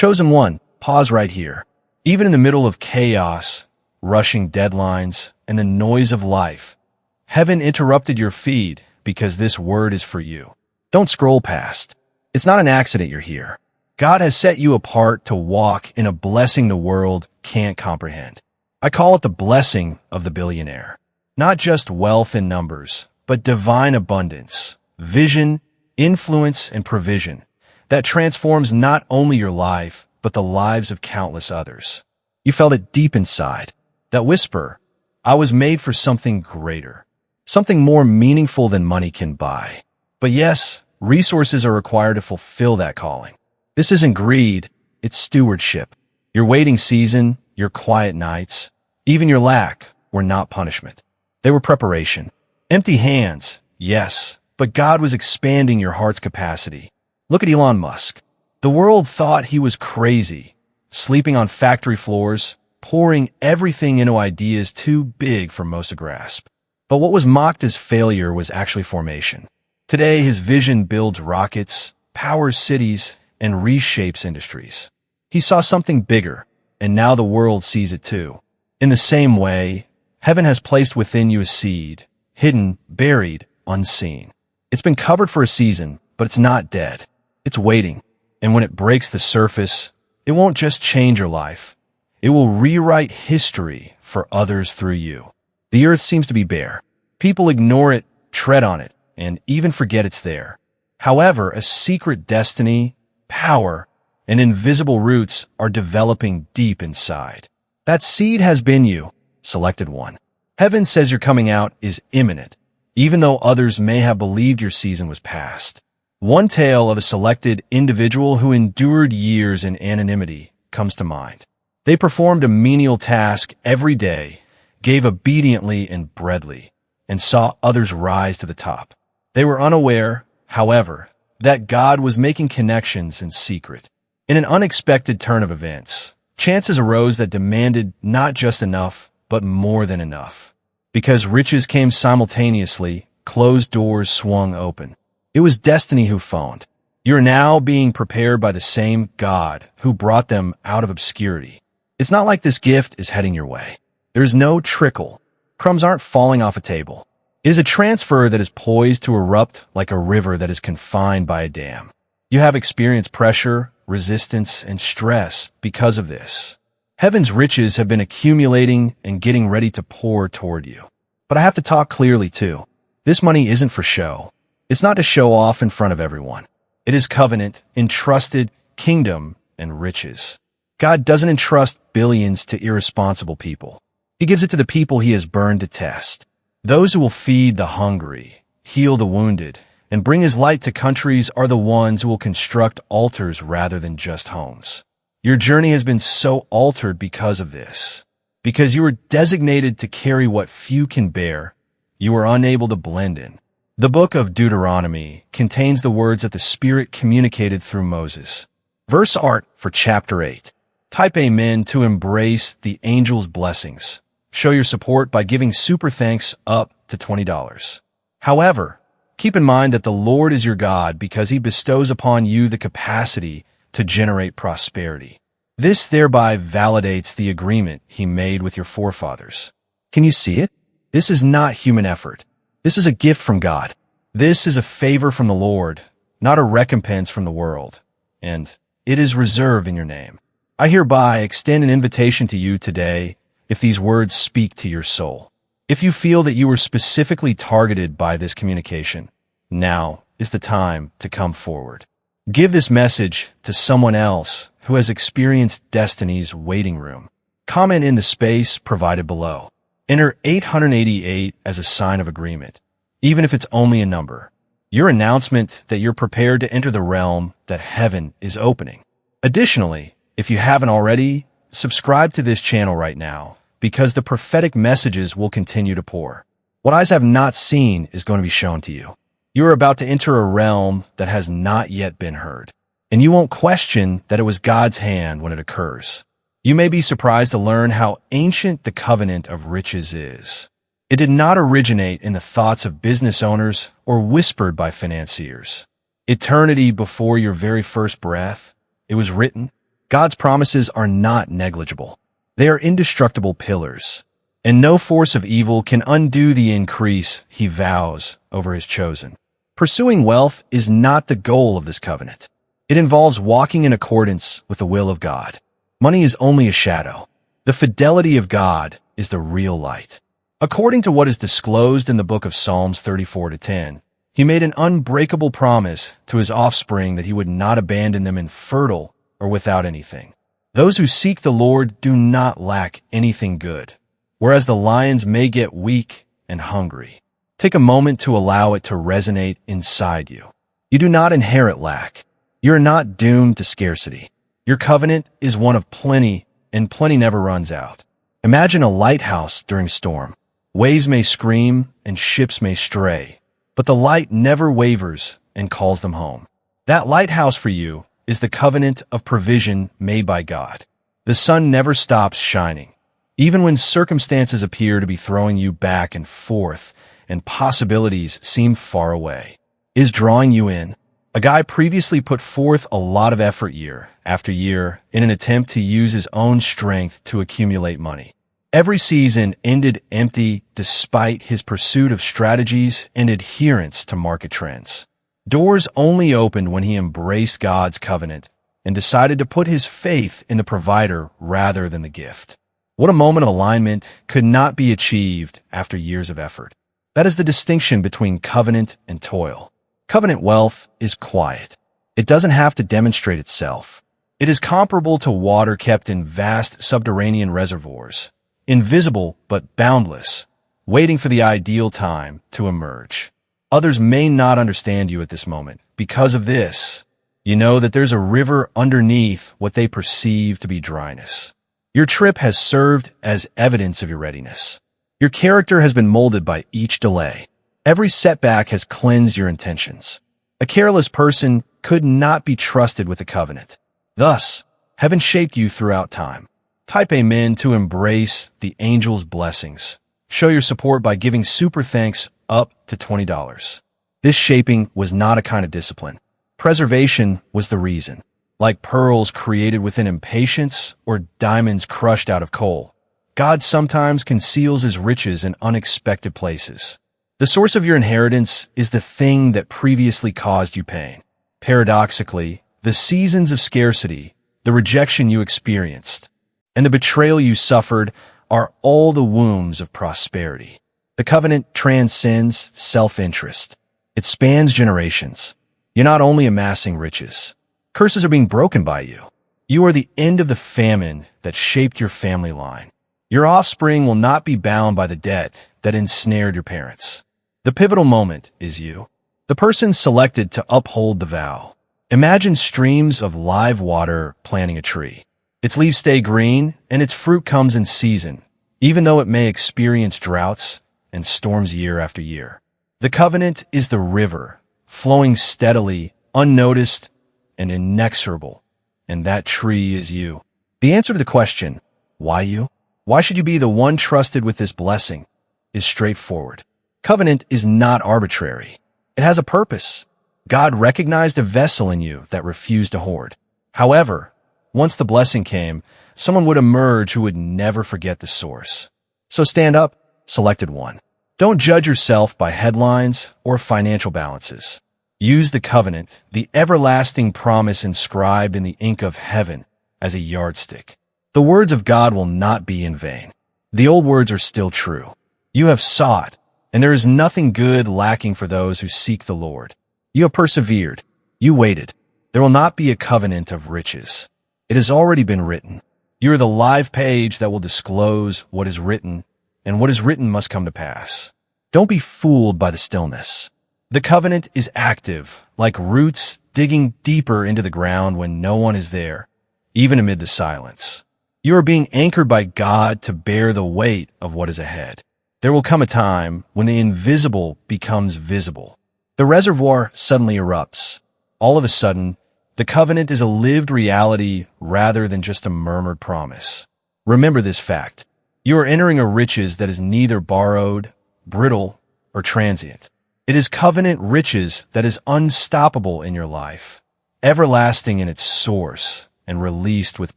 Chosen one, pause right here. Even in the middle of chaos, rushing deadlines, and the noise of life, heaven interrupted your feed because this word is for you. Don't scroll past. It's not an accident you're here. God has set you apart to walk in a blessing the world can't comprehend. I call it the blessing of the billionaire. Not just wealth and numbers, but divine abundance, vision, influence, and provision that transforms not only your life, but the lives of countless others. You felt it deep inside. That whisper, I was made for something greater, something more meaningful than money can buy. But yes, resources are required to fulfill that calling. This isn't greed, it's stewardship. Your waiting season, your quiet nights, even your lack were not punishment. They were preparation. Empty hands, yes, but God was expanding your heart's capacity. Look at Elon Musk. The world thought he was crazy, sleeping on factory floors, pouring everything into ideas too big for most to grasp. But what was mocked as failure was actually formation. Today, his vision builds rockets, powers cities, and reshapes industries. He saw something bigger, and now the world sees it too. In the same way, heaven has placed within you a seed, hidden, buried, unseen. It's been covered for a season, but it's not dead. It's waiting. And when it breaks the surface, it won't just change your life. It will rewrite history for others through you. The earth seems to be bare. People ignore it, tread on it, and even forget it's there. However, a secret destiny, power, and invisible roots are developing deep inside. That seed has been you, selected one. Heaven says your coming out is imminent, even though others may have believed your season was past. One tale of a selected individual who endured years in anonymity comes to mind. They performed a menial task every day, gave obediently and breadly, and saw others rise to the top. They were unaware, however, that God was making connections in secret. In an unexpected turn of events, chances arose that demanded not just enough, but more than enough. Because riches came simultaneously, closed doors swung open. It was destiny who phoned. You're now being prepared by the same God who brought them out of obscurity. It's not like this gift is heading your way. There's no trickle. Crumbs aren't falling off a table. It is a transfer that is poised to erupt like a river that is confined by a dam. You have experienced pressure, resistance, and stress because of this. Heaven's riches have been accumulating and getting ready to pour toward you. But I have to talk clearly too. This money isn't for show. It's not to show off in front of everyone. It is covenant, entrusted, kingdom, and riches. God doesn't entrust billions to irresponsible people. He gives it to the people he has burned to test. Those who will feed the hungry, heal the wounded, and bring his light to countries are the ones who will construct altars rather than just homes. Your journey has been so altered because of this. Because you were designated to carry what few can bear, you were unable to blend in. The book of Deuteronomy contains the words that the Spirit communicated through Moses. Verse art for chapter 8. Type amen to embrace the angel's blessings. Show your support by giving super thanks up to $20. However, keep in mind that the Lord is your God because he bestows upon you the capacity to generate prosperity. This thereby validates the agreement he made with your forefathers. Can you see it? This is not human effort. This is a gift from God. This is a favor from the Lord, not a recompense from the world. And it is reserved in your name. I hereby extend an invitation to you today if these words speak to your soul. If you feel that you were specifically targeted by this communication, now is the time to come forward. Give this message to someone else who has experienced destiny's waiting room. Comment in the space provided below. Enter 888 as a sign of agreement, even if it's only a number. Your announcement that you're prepared to enter the realm that heaven is opening. Additionally, if you haven't already, subscribe to this channel right now because the prophetic messages will continue to pour. What eyes have not seen is going to be shown to you. You are about to enter a realm that has not yet been heard, and you won't question that it was God's hand when it occurs. You may be surprised to learn how ancient the covenant of riches is. It did not originate in the thoughts of business owners or whispered by financiers. Eternity before your very first breath, it was written. God's promises are not negligible. They are indestructible pillars, and no force of evil can undo the increase he vows over his chosen. Pursuing wealth is not the goal of this covenant. It involves walking in accordance with the will of God. Money is only a shadow. The fidelity of God is the real light. According to what is disclosed in the book of Psalms 34-10, he made an unbreakable promise to his offspring that he would not abandon them infertile or without anything. Those who seek the Lord do not lack anything good, whereas the lions may get weak and hungry. Take a moment to allow it to resonate inside you. You do not inherit lack. You are not doomed to scarcity. Your covenant is one of plenty, and plenty never runs out. Imagine a lighthouse during storm. Waves may scream and ships may stray, but the light never wavers and calls them home. That lighthouse for you is the covenant of provision made by God. The sun never stops shining. Even when circumstances appear to be throwing you back and forth and possibilities seem far away, it is drawing you in. A guy previously put forth a lot of effort year after year in an attempt to use his own strength to accumulate money. Every season ended empty despite his pursuit of strategies and adherence to market trends. Doors only opened when he embraced God's covenant and decided to put his faith in the provider rather than the gift. What a moment of alignment could not be achieved after years of effort. That is the distinction between covenant and toil. Covenant wealth is quiet. It doesn't have to demonstrate itself. It is comparable to water kept in vast subterranean reservoirs, invisible but boundless, waiting for the ideal time to emerge. Others may not understand you at this moment. Because of this, you know that there's a river underneath what they perceive to be dryness. Your trip has served as evidence of your readiness. Your character has been molded by each delay. Every setback has cleansed your intentions. A careless person could not be trusted with a covenant. Thus, heaven shaped you throughout time. Type amen to embrace the angel's blessings. Show your support by giving super thanks up to $20. This shaping was not a kind of discipline. Preservation was the reason. Like pearls created within impatience or diamonds crushed out of coal, God sometimes conceals his riches in unexpected places. The source of your inheritance is the thing that previously caused you pain. Paradoxically, the seasons of scarcity, the rejection you experienced, and the betrayal you suffered are all the wombs of prosperity. The covenant transcends self-interest. It spans generations. You're not only amassing riches. Curses are being broken by you. You are the end of the famine that shaped your family line. Your offspring will not be bound by the debt that ensnared your parents. The pivotal moment is you, the person selected to uphold the vow. Imagine streams of live water planting a tree. Its leaves stay green, and its fruit comes in season, even though it may experience droughts and storms year after year. The covenant is the river, flowing steadily, unnoticed, and inexorable, and that tree is you. The answer to the question, why you? Why should you be the one trusted with this blessing, is straightforward. Covenant is not arbitrary. It has a purpose. God recognized a vessel in you that refused to hoard. However, once the blessing came, someone would emerge who would never forget the source. So stand up, selected one. Don't judge yourself by headlines or financial balances. Use the covenant, the everlasting promise inscribed in the ink of heaven, as a yardstick. The words of God will not be in vain. The old words are still true. You have sought, and there is nothing good lacking for those who seek the Lord. You have persevered. You waited. There will not be a covenant of riches. It has already been written. You are the live page that will disclose what is written, and what is written must come to pass. Don't be fooled by the stillness. The covenant is active, like roots digging deeper into the ground when no one is there, even amid the silence. You are being anchored by God to bear the weight of what is ahead. There will come a time when the invisible becomes visible. The reservoir suddenly erupts. All of a sudden, the covenant is a lived reality rather than just a murmured promise. Remember this fact. You are entering a riches that is neither borrowed, brittle, or transient. It is covenant riches that is unstoppable in your life, everlasting in its source, and released with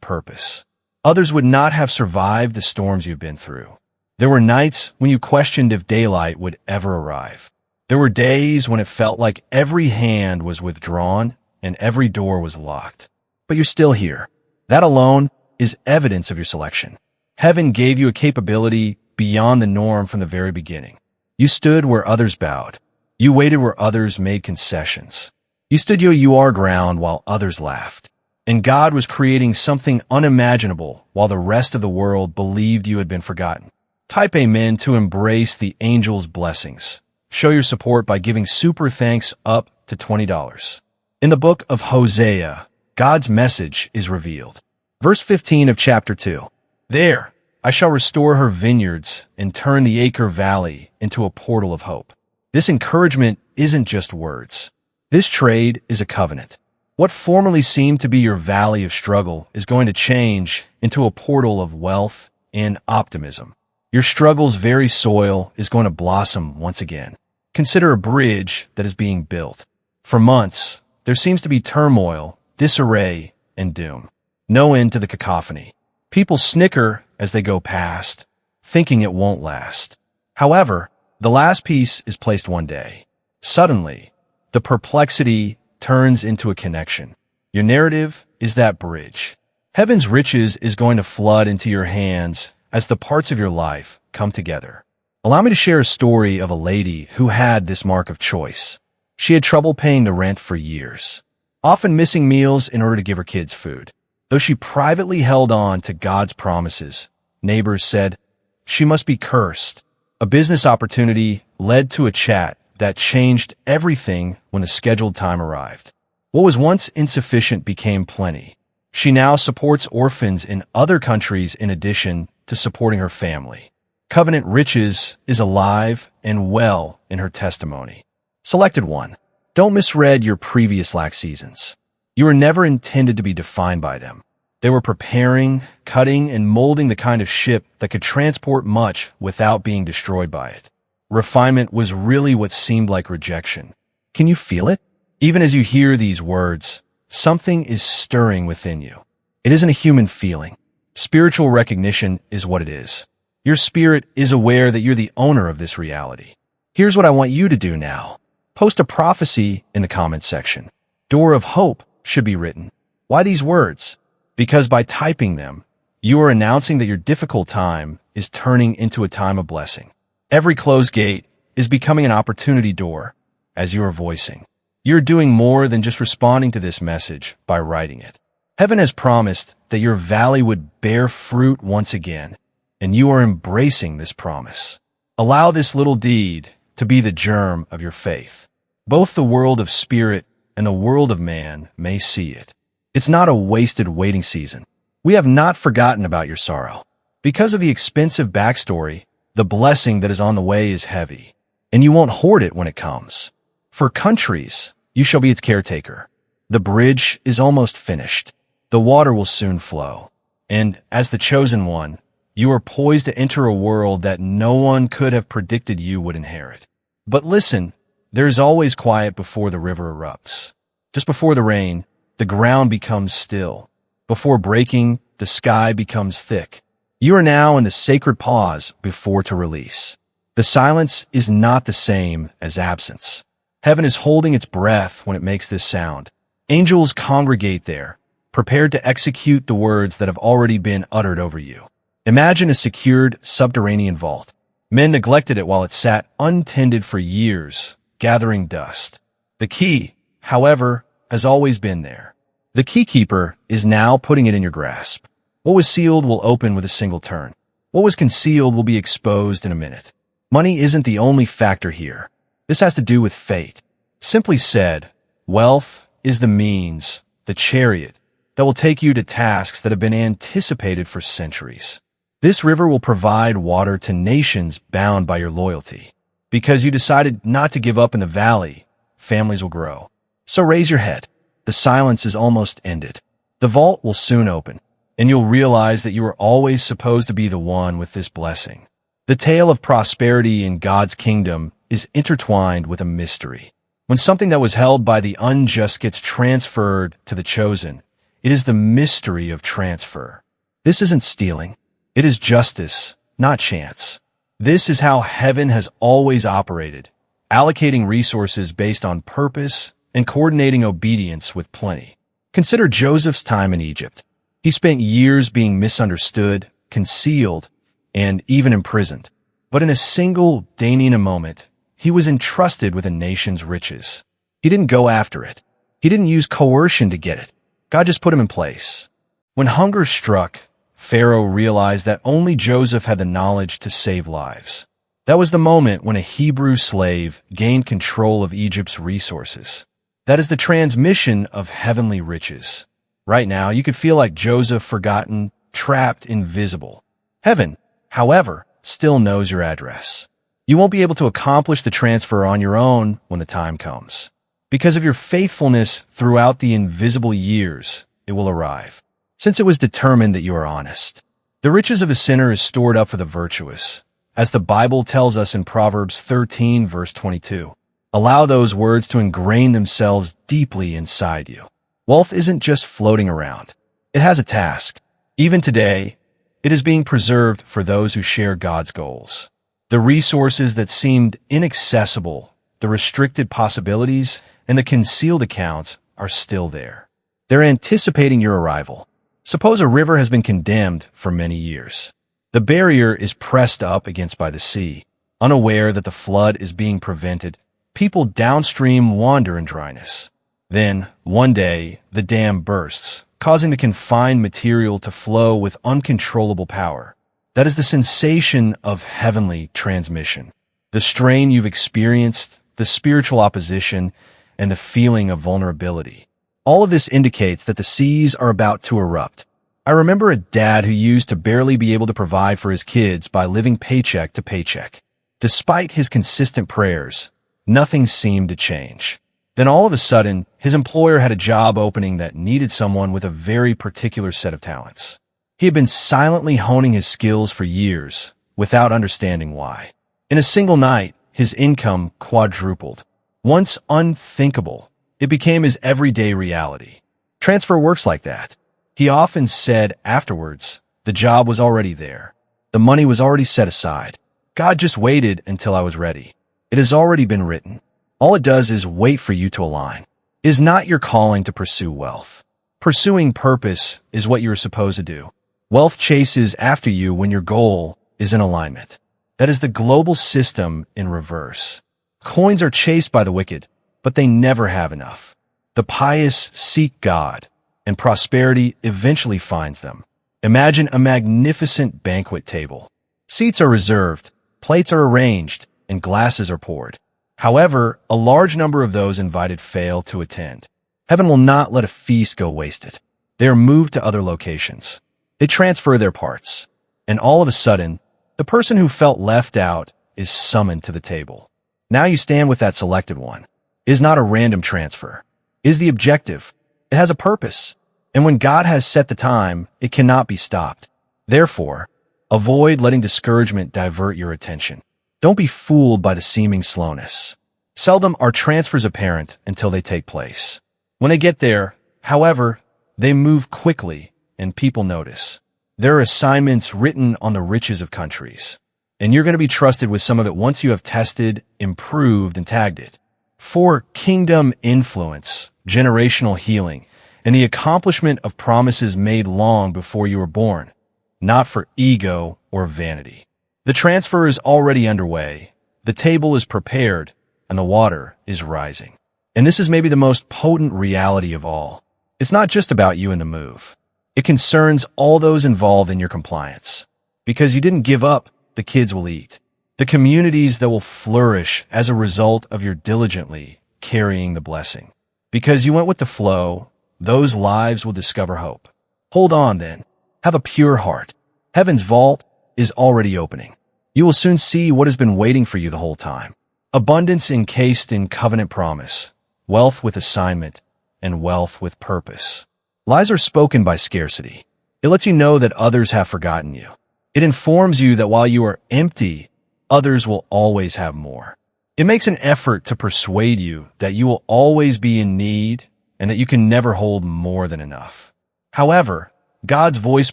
purpose. Others would not have survived the storms you've been through. There were nights when you questioned if daylight would ever arrive. There were days when it felt like every hand was withdrawn and every door was locked. But you're still here. That alone is evidence of your selection. Heaven gave you a capability beyond the norm from the very beginning. You stood where others bowed. You waited where others made concessions. You stood your ground while others laughed. And God was creating something unimaginable while the rest of the world believed you had been forgotten. Type amen to embrace the angel's blessings. Show your support by giving super thanks up to $20. In the book of Hosea, God's message is revealed. Verse 15 of chapter 2. There, I shall restore her vineyards and turn the Acre Valley into a portal of hope. This encouragement isn't just words. This trade is a covenant. What formerly seemed to be your valley of struggle is going to change into a portal of wealth and optimism. Your struggle's very soil is going to blossom once again. Consider a bridge that is being built. For months, there seems to be turmoil, disarray, and doom. No end to the cacophony. People snicker as they go past, thinking it won't last. However, the last piece is placed one day. Suddenly, the perplexity turns into a connection. Your narrative is that bridge. Heaven's riches is going to flood into your hands as the parts of your life come together. Allow me to share a story of a lady who had this mark of choice. She had trouble paying the rent for years, often missing meals in order to give her kids food. Though she privately held on to God's promises, neighbors said she must be cursed. A business opportunity led to a chat that changed everything when the scheduled time arrived. What was once insufficient became plenty. She now supports orphans in other countries in addition to supporting her family. Covenant riches is alive and well in her testimony. Selected one. Don't misread your previous lack seasons. You were never intended to be defined by them. They were preparing, cutting, and molding the kind of ship that could transport much without being destroyed by it. Refinement was really what seemed like rejection. Can you feel it? Even as you hear these words, something is stirring within you. It isn't a human feeling. Spiritual recognition is what it is. Your spirit is aware that you're the owner of this reality. Here's what I want you to do now. Post a prophecy in the comments section. Door of hope should be written. Why these words? Because by typing them, you are announcing that your difficult time is turning into a time of blessing. Every closed gate is becoming an opportunity door, as you are voicing. You're doing more than just responding to this message by writing it. Heaven has promised that your valley would bear fruit once again, and you are embracing this promise. Allow this little deed to be the germ of your faith. Both the world of spirit and the world of man may see it. It's not a wasted waiting season. We have not forgotten about your sorrow. Because of the expensive backstory, the blessing that is on the way is heavy, and you won't hoard it when it comes. For countries, you shall be its caretaker. The bridge is almost finished. The water will soon flow. And as the chosen one, you are poised to enter a world that no one could have predicted you would inherit. But listen, there is always quiet before the river erupts. Just before the rain, the ground becomes still. Before breaking, the sky becomes thick. You are now in the sacred pause before to release. The silence is not the same as absence. Heaven is holding its breath when it makes this sound. Angels congregate there, prepared to execute the words that have already been uttered over you. Imagine a secured subterranean vault. Men neglected it while it sat untended for years, gathering dust. The key, however, has always been there. The keykeeper is now putting it in your grasp. What was sealed will open with a single turn. What was concealed will be exposed in a minute. Money isn't the only factor here. This has to do with fate. Simply said, wealth is the means, the chariot, that will take you to tasks that have been anticipated for centuries. This river will provide water to nations bound by your loyalty. Because you decided not to give up in the valley, families will grow. So raise your head. The silence is almost ended. The vault will soon open, and you'll realize that you were always supposed to be the one with this blessing. The tale of prosperity in God's kingdom is intertwined with a mystery. When something that was held by the unjust gets transferred to the chosen, It is the mystery of transfer. This isn't stealing. It is justice, not chance. This is how heaven has always operated, allocating resources based on purpose and coordinating obedience with plenty. Consider Joseph's time in Egypt. He spent years being misunderstood, concealed, and even imprisoned. But in a single Danian moment, he was entrusted with a nation's riches. He didn't go after it. He didn't use coercion to get it. God just put him in place. When hunger struck, Pharaoh realized that only Joseph had the knowledge to save lives. That was the moment when a Hebrew slave gained control of Egypt's resources. That is the transmission of heavenly riches. Right now, you could feel like Joseph, forgotten, trapped, invisible. Heaven, however, still knows your address. You won't be able to accomplish the transfer on your own when the time comes. Because of your faithfulness throughout the invisible years, it will arrive. Since it was determined that you are honest. The riches of a sinner is stored up for the virtuous, as the Bible tells us in Proverbs 13, verse 22. Allow those words to ingrain themselves deeply inside you. Wealth isn't just floating around. It has a task. Even today, it is being preserved for those who share God's goals. The resources that seemed inaccessible, the restricted possibilities, and the concealed accounts are still there. They're anticipating your arrival. Suppose a river has been condemned for many years. The barrier is pressed up against by the sea. Unaware that the flood is being prevented, people downstream wander in dryness. Then, one day, the dam bursts, causing the confined material to flow with uncontrollable power. That is the sensation of heavenly transmission. The strain you've experienced, the spiritual opposition, and the feeling of vulnerability. All of this indicates that the seas are about to erupt. I remember a dad who used to barely be able to provide for his kids by living paycheck to paycheck. Despite his consistent prayers, nothing seemed to change. Then all of a sudden, his employer had a job opening that needed someone with a very particular set of talents. He had been silently honing his skills for years, without understanding why. In a single night, his income quadrupled. Once unthinkable, it became his everyday reality. Transfer works like that. He often said afterwards, the job was already there. The money was already set aside. God just waited until I was ready. It has already been written. All it does is wait for you to align. It is not your calling to pursue wealth. Pursuing purpose is what you are supposed to do. Wealth chases after you when your goal is in alignment. That is the global system in reverse. Coins are chased by the wicked, but they never have enough. The pious seek God, and prosperity eventually finds them. Imagine a magnificent banquet table. Seats are reserved, plates are arranged, and glasses are poured. However, a large number of those invited fail to attend. Heaven will not let a feast go wasted. They are moved to other locations. They transfer their parts. And all of a sudden, the person who felt left out is summoned to the table. Now you stand with that selected one. It is not a random transfer. It is the objective. It has a purpose. And when God has set the time, it cannot be stopped. Therefore, avoid letting discouragement divert your attention. Don't be fooled by the seeming slowness. Seldom are transfers apparent until they take place. When they get there, however, they move quickly and people notice. There are assignments written on the riches of countries, and you're going to be trusted with some of it once you have tested, improved, and tagged it. For kingdom influence, generational healing, and the accomplishment of promises made long before you were born, not for ego or vanity. The transfer is already underway, the table is prepared, and the water is rising. And this is maybe the most potent reality of all. It's not just about you and the move. It concerns all those involved in your compliance. Because you didn't give up, the kids will eat. The communities that will flourish as a result of your diligently carrying the blessing. Because you went with the flow, those lives will discover hope. Hold on then. Have a pure heart. Heaven's vault is already opening. You will soon see what has been waiting for you the whole time. Abundance encased in covenant promise, wealth with assignment, and wealth with purpose. Lies are spoken by scarcity. It lets you know that others have forgotten you. It informs you that while you are empty, others will always have more. It makes an effort to persuade you that you will always be in need and that you can never hold more than enough. However, God's voice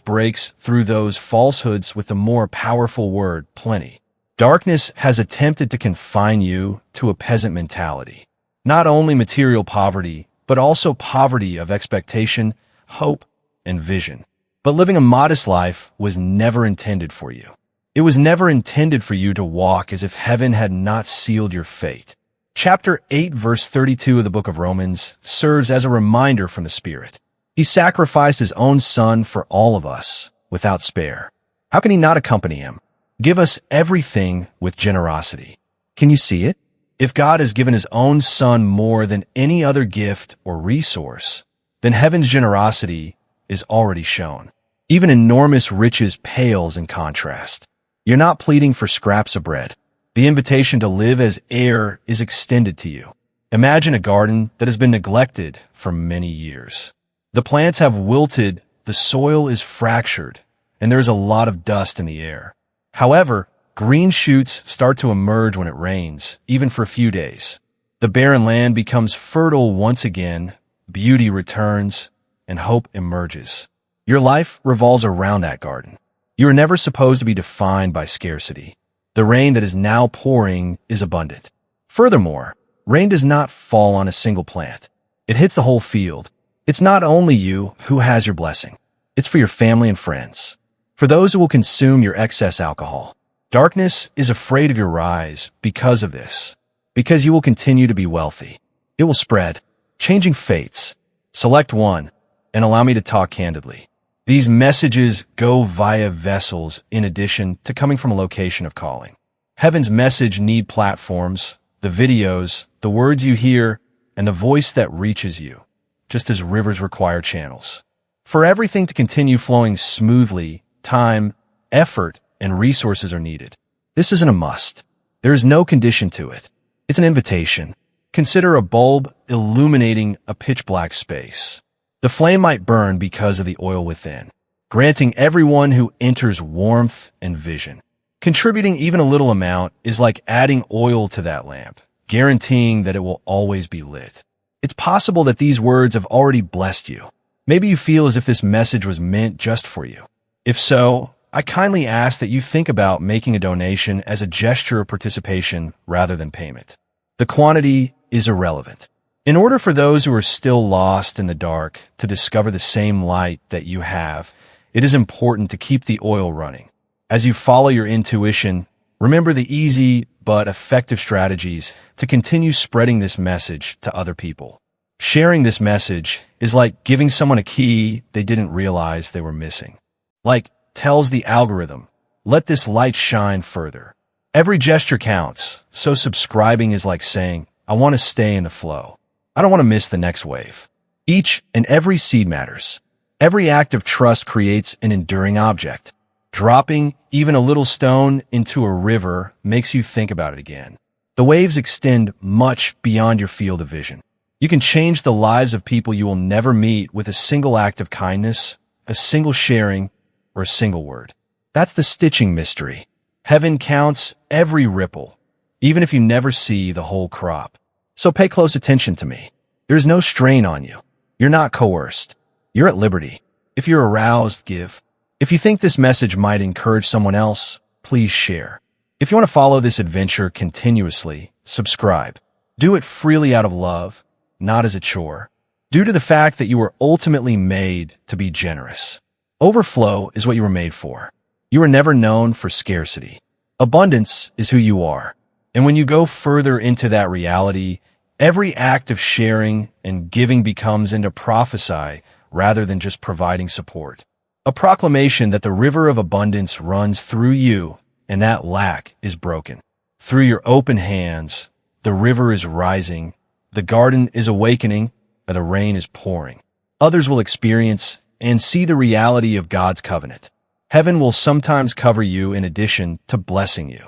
breaks through those falsehoods with the more powerful word, plenty. Darkness has attempted to confine you to a peasant mentality. Not only material poverty, but also poverty of expectation, hope, and vision. But living a modest life was never intended for you. It was never intended for you to walk as if heaven had not sealed your fate. Chapter 8, verse 32 of the book of Romans serves as a reminder from the Spirit. He sacrificed his own Son for all of us, without spare. How can he not accompany him? Give us everything with generosity. Can you see it? If God has given his own Son more than any other gift or resource, then heaven's generosity is already shown. Even enormous riches pales in contrast. You're not pleading for scraps of bread. The invitation to live as heir is extended to you. Imagine a garden that has been neglected for many years. The plants have wilted, the soil is fractured, and there is a lot of dust in the air. However, green shoots start to emerge when it rains, even for a few days. The barren land becomes fertile once again, beauty returns, and hope emerges. Your life revolves around that garden. You are never supposed to be defined by scarcity. The rain that is now pouring is abundant. Furthermore, rain does not fall on a single plant. It hits the whole field. It's not only you who has your blessing. It's for your family and friends. For those who will consume your excess alcohol. Darkness is afraid of your rise because of this. Because you will continue to be wealthy. It will spread, changing fates. Select one, and allow me to talk candidly. These messages go via vessels in addition to coming from a location of calling. Heaven's message need platforms, the videos, the words you hear, and the voice that reaches you, just as rivers require channels. For everything to continue flowing smoothly, time, effort, and resources are needed. This isn't a must. There is no condition to it. It's an invitation. Consider a bulb illuminating a pitch-black space. The flame might burn because of the oil within, granting everyone who enters warmth and vision. Contributing even a little amount is like adding oil to that lamp, guaranteeing that it will always be lit. It's possible that these words have already blessed you. Maybe you feel as if this message was meant just for you. If so, I kindly ask that you think about making a donation as a gesture of participation rather than payment. The quantity is irrelevant. In order for those who are still lost in the dark to discover the same light that you have, it is important to keep the oil running. As you follow your intuition, remember the easy but effective strategies to continue spreading this message to other people. Sharing this message is like giving someone a key they didn't realize they were missing. Like tells the algorithm, let this light shine further. Every gesture counts, so subscribing is like saying, I want to stay in the flow. I don't want to miss the next wave. Each and every seed matters. Every act of trust creates an enduring object. Dropping even a little stone into a river makes you think about it again. The waves extend much beyond your field of vision. You can change the lives of people you will never meet with a single act of kindness, a single sharing, or a single word. That's the stitching mystery. Heaven counts every ripple, even if you never see the whole crop. So pay close attention to me. There is no strain on you. You're not coerced. You're at liberty. If you're aroused, give. If you think this message might encourage someone else, please share. If you want to follow this adventure continuously, subscribe. Do it freely out of love, not as a chore. Due to the fact that you were ultimately made to be generous. Overflow is what you were made for. You were never known for scarcity. Abundance is who you are. And when you go further into that reality, every act of sharing and giving becomes into prophesy rather than just providing support. A proclamation that the river of abundance runs through you and that lack is broken. Through your open hands, the river is rising, the garden is awakening, and the rain is pouring. Others will experience and see the reality of God's covenant. Heaven will sometimes cover you in addition to blessing you.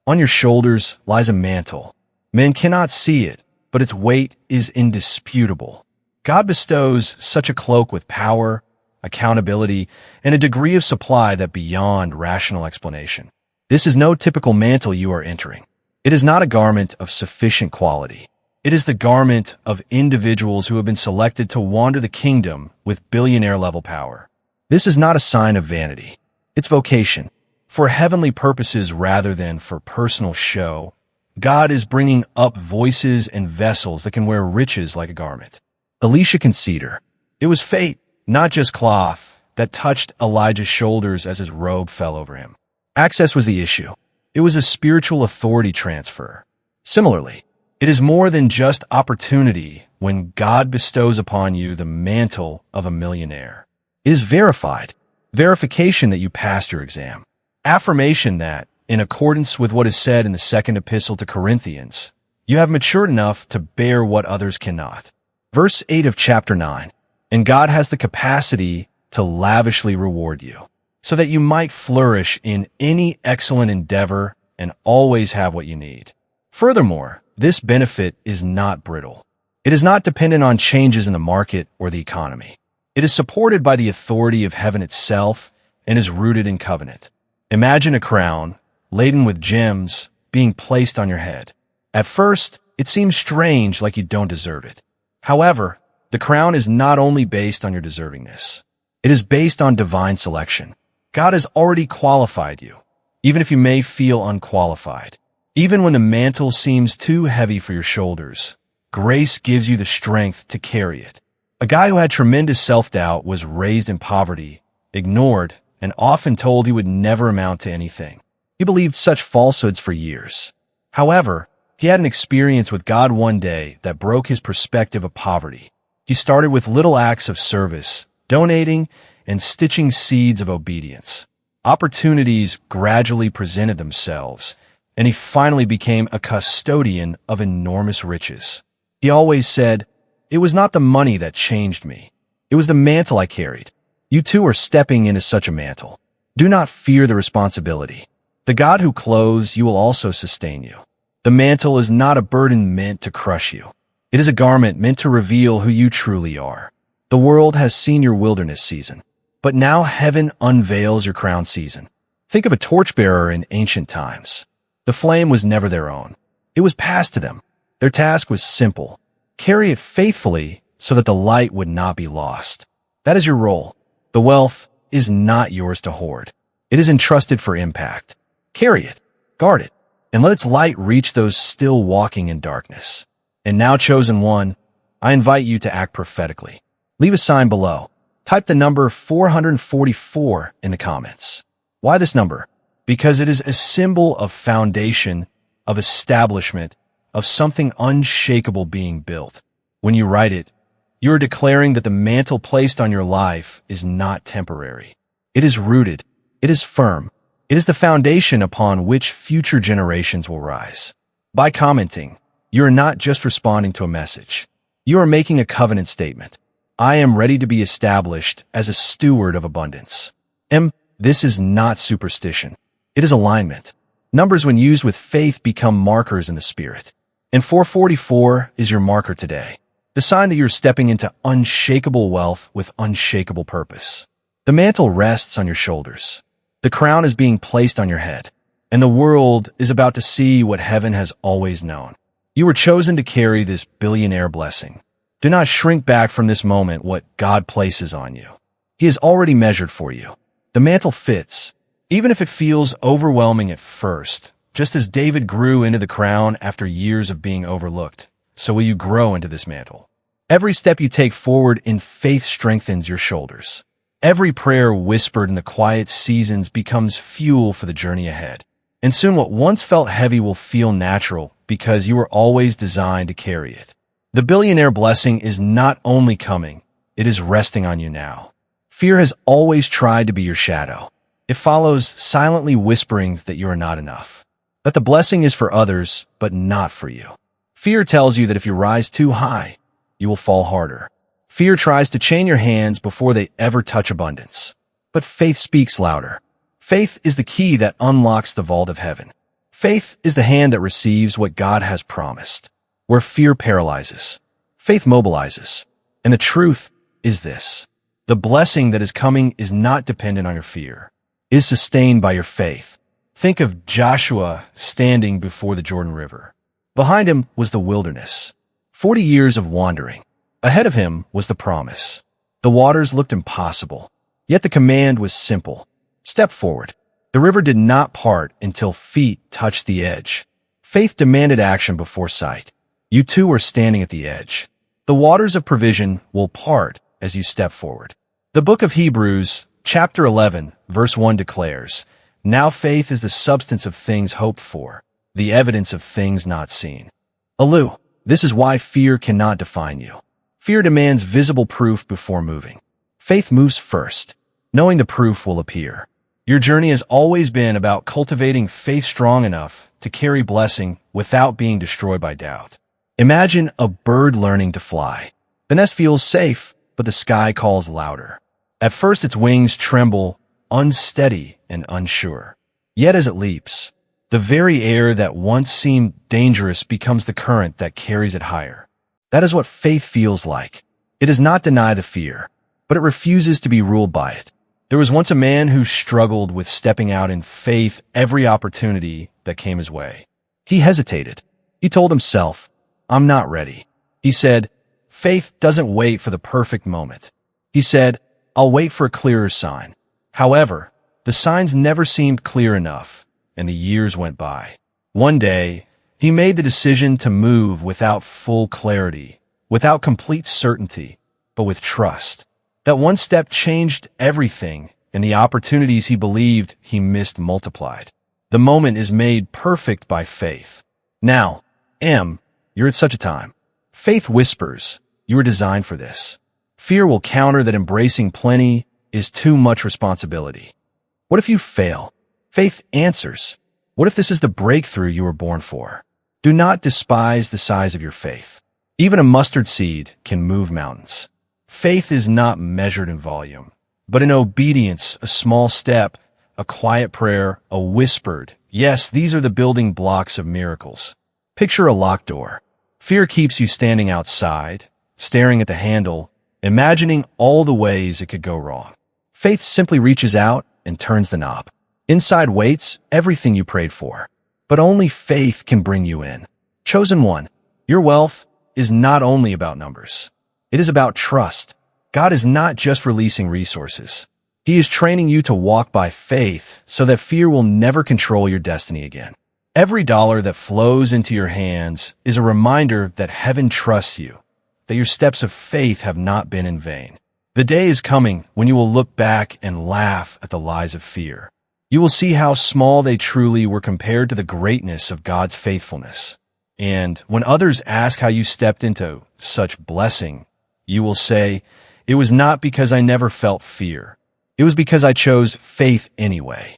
On your shoulders lies a mantle. Men cannot see it, but its weight is indisputable. God bestows such a cloak with power, accountability, and a degree of supply that beyond rational explanation. This is no typical mantle you are entering. It is not a garment of sufficient quality. It is the garment of individuals who have been selected to wander the kingdom with billionaire-level power. This is not a sign of vanity. It's vocation. For heavenly purposes rather than for personal show, God is bringing up voices and vessels that can wear riches like a garment. Elisha considered. It was fate, not just cloth, that touched Elijah's shoulders as his robe fell over him. Access was the issue. It was a spiritual authority transfer. Similarly, it is more than just opportunity when God bestows upon you the mantle of a millionaire. It is verification that you passed your exam. Affirmation that, in accordance with what is said in the second epistle to Corinthians, you have matured enough to bear what others cannot. Verse 8 of chapter 9, and God has the capacity to lavishly reward you, so that you might flourish in any excellent endeavor and always have what you need. Furthermore, this benefit is not brittle. It is not dependent on changes in the market or the economy. It is supported by the authority of heaven itself and is rooted in covenant. Imagine a crown, laden with gems, being placed on your head. At first, it seems strange, like you don't deserve it. However, the crown is not only based on your deservingness. It is based on divine selection. God has already qualified you, even if you may feel unqualified. Even when the mantle seems too heavy for your shoulders, grace gives you the strength to carry it. A guy who had tremendous self-doubt was raised in poverty, ignored, and often told he would never amount to anything. He believed such falsehoods for years. However, he had an experience with God one day that broke his perspective of poverty. He started with little acts of service, donating, and stitching seeds of obedience. Opportunities gradually presented themselves, and he finally became a custodian of enormous riches. He always said, "It was not the money that changed me. It was the mantle I carried." You too are stepping into such a mantle. Do not fear the responsibility. The God who clothes you will also sustain you. The mantle is not a burden meant to crush you. It is a garment meant to reveal who you truly are. The world has seen your wilderness season, but now heaven unveils your crown season. Think of a torchbearer in ancient times. The flame was never their own. It was passed to them. Their task was simple. Carry it faithfully so that the light would not be lost. That is your role. The wealth is not yours to hoard. It is entrusted for impact. Carry it, guard it, and let its light reach those still walking in darkness. And now, chosen one, I invite you to act prophetically. Leave a sign below. Type the number 444 in the comments. Why this number? Because it is a symbol of foundation, of establishment, of something unshakable being built. When you write it, you are declaring that the mantle placed on your life is not temporary. It is rooted. It is firm. It is the foundation upon which future generations will rise. By commenting, you are not just responding to a message. You are making a covenant statement. I am ready to be established as a steward of abundance. This is not superstition. It is alignment. Numbers, when used with faith, become markers in the spirit. And 444 is your marker today. The sign that you're stepping into unshakable wealth with unshakable purpose. The mantle rests on your shoulders. The crown is being placed on your head. And the world is about to see what heaven has always known. You were chosen to carry this billionaire blessing. Do not shrink back from this moment what God places on you. He has already measured for you. The mantle fits, even if it feels overwhelming at first. Just as David grew into the crown after years of being overlooked, so will you grow into this mantle. Every step you take forward in faith strengthens your shoulders. Every prayer whispered in the quiet seasons becomes fuel for the journey ahead. And soon what once felt heavy will feel natural because you were always designed to carry it. The billionaire blessing is not only coming, it is resting on you now. Fear has always tried to be your shadow. It follows, silently whispering that you are not enough, that the blessing is for others, but not for you. Fear tells you that if you rise too high, you will fall harder. Fear tries to chain your hands before they ever touch abundance. But faith speaks louder. Faith is the key that unlocks the vault of heaven. Faith is the hand that receives what God has promised. Where fear paralyzes, faith mobilizes. And the truth is this: the blessing that is coming is not dependent on your fear. It is sustained by your faith. Think of Joshua standing before the Jordan River. Behind him was the wilderness. 40 years of wandering. Ahead of him was the promise. The waters looked impossible, yet the command was simple. Step forward. The river did not part until feet touched the edge. Faith demanded action before sight. You too are standing at the edge. The waters of provision will part as you step forward. The book of Hebrews, chapter 11, verse 1 declares, "Now faith is the substance of things hoped for, the evidence of things not seen." Alu, this is why fear cannot define you. Fear demands visible proof before moving. Faith moves first, knowing the proof will appear. Your journey has always been about cultivating faith strong enough to carry blessing without being destroyed by doubt. Imagine a bird learning to fly. The nest feels safe, but the sky calls louder. At first its wings tremble, unsteady and unsure. Yet as it leaps, the very air that once seemed dangerous becomes the current that carries it higher. That is what faith feels like. It does not deny the fear, but it refuses to be ruled by it. There was once a man who struggled with stepping out in faith every opportunity that came his way. He hesitated. He told himself, "I'm not ready." He said, "Faith doesn't wait for the perfect moment." He said, "I'll wait for a clearer sign." However, the signs never seemed clear enough, and the years went by. One day, he made the decision to move without full clarity, without complete certainty, but with trust. That one step changed everything, and the opportunities he believed he missed multiplied. The moment is made perfect by faith. Now, you're at such a time. Faith whispers, you were designed for this. Fear will counter that embracing plenty is too much responsibility. What if you fail? Faith answers, what if this is the breakthrough you were born for? Do not despise the size of your faith. Even a mustard seed can move mountains. Faith is not measured in volume, but in obedience, a small step, a quiet prayer, a whispered, yes, these are the building blocks of miracles. Picture a locked door. Fear keeps you standing outside, staring at the handle, imagining all the ways it could go wrong. Faith simply reaches out and turns the knob. Inside waits everything you prayed for, but only faith can bring you in. Chosen one, your wealth is not only about numbers. It is about trust. God is not just releasing resources. He is training you to walk by faith so that fear will never control your destiny again. Every dollar that flows into your hands is a reminder that heaven trusts you, that your steps of faith have not been in vain. The day is coming when you will look back and laugh at the lies of fear. You will see how small they truly were compared to the greatness of God's faithfulness. And when others ask how you stepped into such blessing, you will say, it was not because I never felt fear. It was because I chose faith anyway.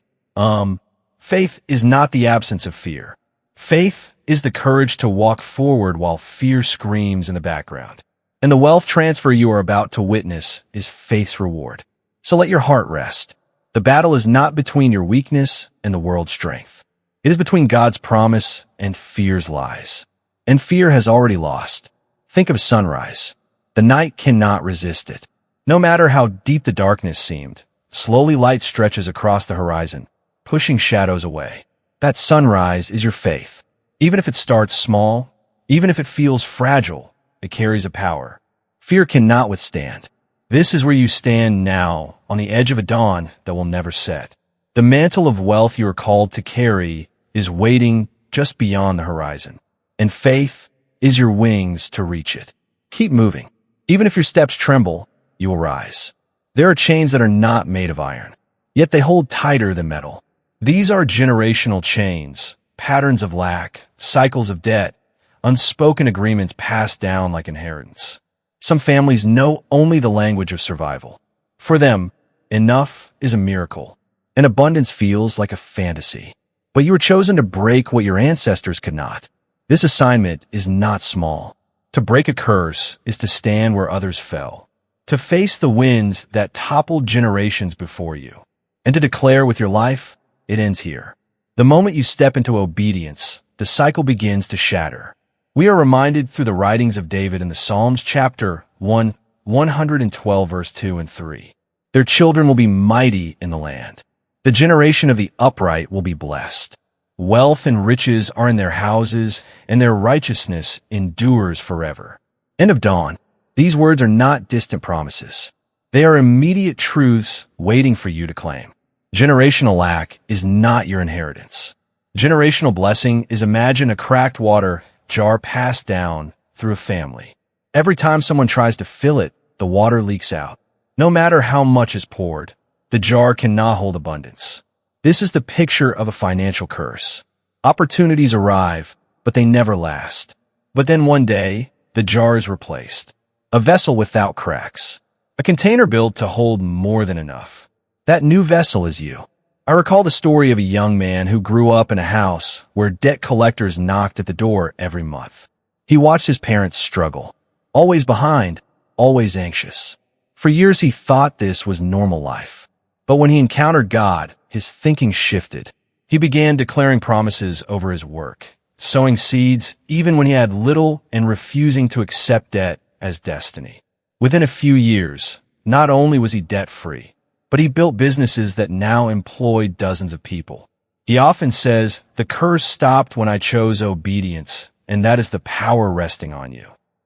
Faith is not the absence of fear. Faith is the courage to walk forward while fear screams in the background. And the wealth transfer you are about to witness is faith's reward. So let your heart rest. The battle is not between your weakness and the world's strength. It is between God's promise and fear's lies. And fear has already lost. Think of sunrise. The night cannot resist it. No matter how deep the darkness seemed, slowly light stretches across the horizon, pushing shadows away. That sunrise is your faith. Even if it starts small, even if it feels fragile, it carries a power fear cannot withstand. This is where you stand now, on the edge of a dawn that will never set. The mantle of wealth you are called to carry is waiting just beyond the horizon, and faith is your wings to reach it. Keep moving. Even if your steps tremble, you will rise. There are chains that are not made of iron, yet they hold tighter than metal. These are generational chains, patterns of lack, cycles of debt, unspoken agreements passed down like inheritance. Some families know only the language of survival. For them, enough is a miracle, and abundance feels like a fantasy. But you were chosen to break what your ancestors could not. This assignment is not small. To break a curse is to stand where others fell, to face the winds that toppled generations before you, and to declare with your life, it ends here. The moment you step into obedience, the cycle begins to shatter. We are reminded through the writings of David in the Psalms chapter 112 verse 2 and 3. Their children will be mighty in the land. The generation of the upright will be blessed. Wealth and riches are in their houses, and their righteousness endures forever. End of dawn. These words are not distant promises. They are immediate truths waiting for you to claim. Generational lack is not your inheritance. Generational blessing is, imagine a cracked water jar passed down through a family. Every time someone tries to fill it, the water leaks out. No matter how much is poured, the jar cannot hold abundance. This is the picture of a financial curse. Opportunities arrive, but they never last. But then one day, the jar is replaced. A vessel without cracks. A container built to hold more than enough. That new vessel is you. I recall the story of a young man who grew up in a house where debt collectors knocked at the door every month. He watched his parents struggle. Always behind, always anxious. For years he thought this was normal life. But when he encountered God, his thinking shifted. He began declaring promises over his work, sowing seeds even when he had little and refusing to accept debt as destiny. Within a few years, not only was he debt-free, but he built businesses that now employed dozens of people. He often says, "The curse stopped when I chose obedience, and that is the power resting on you."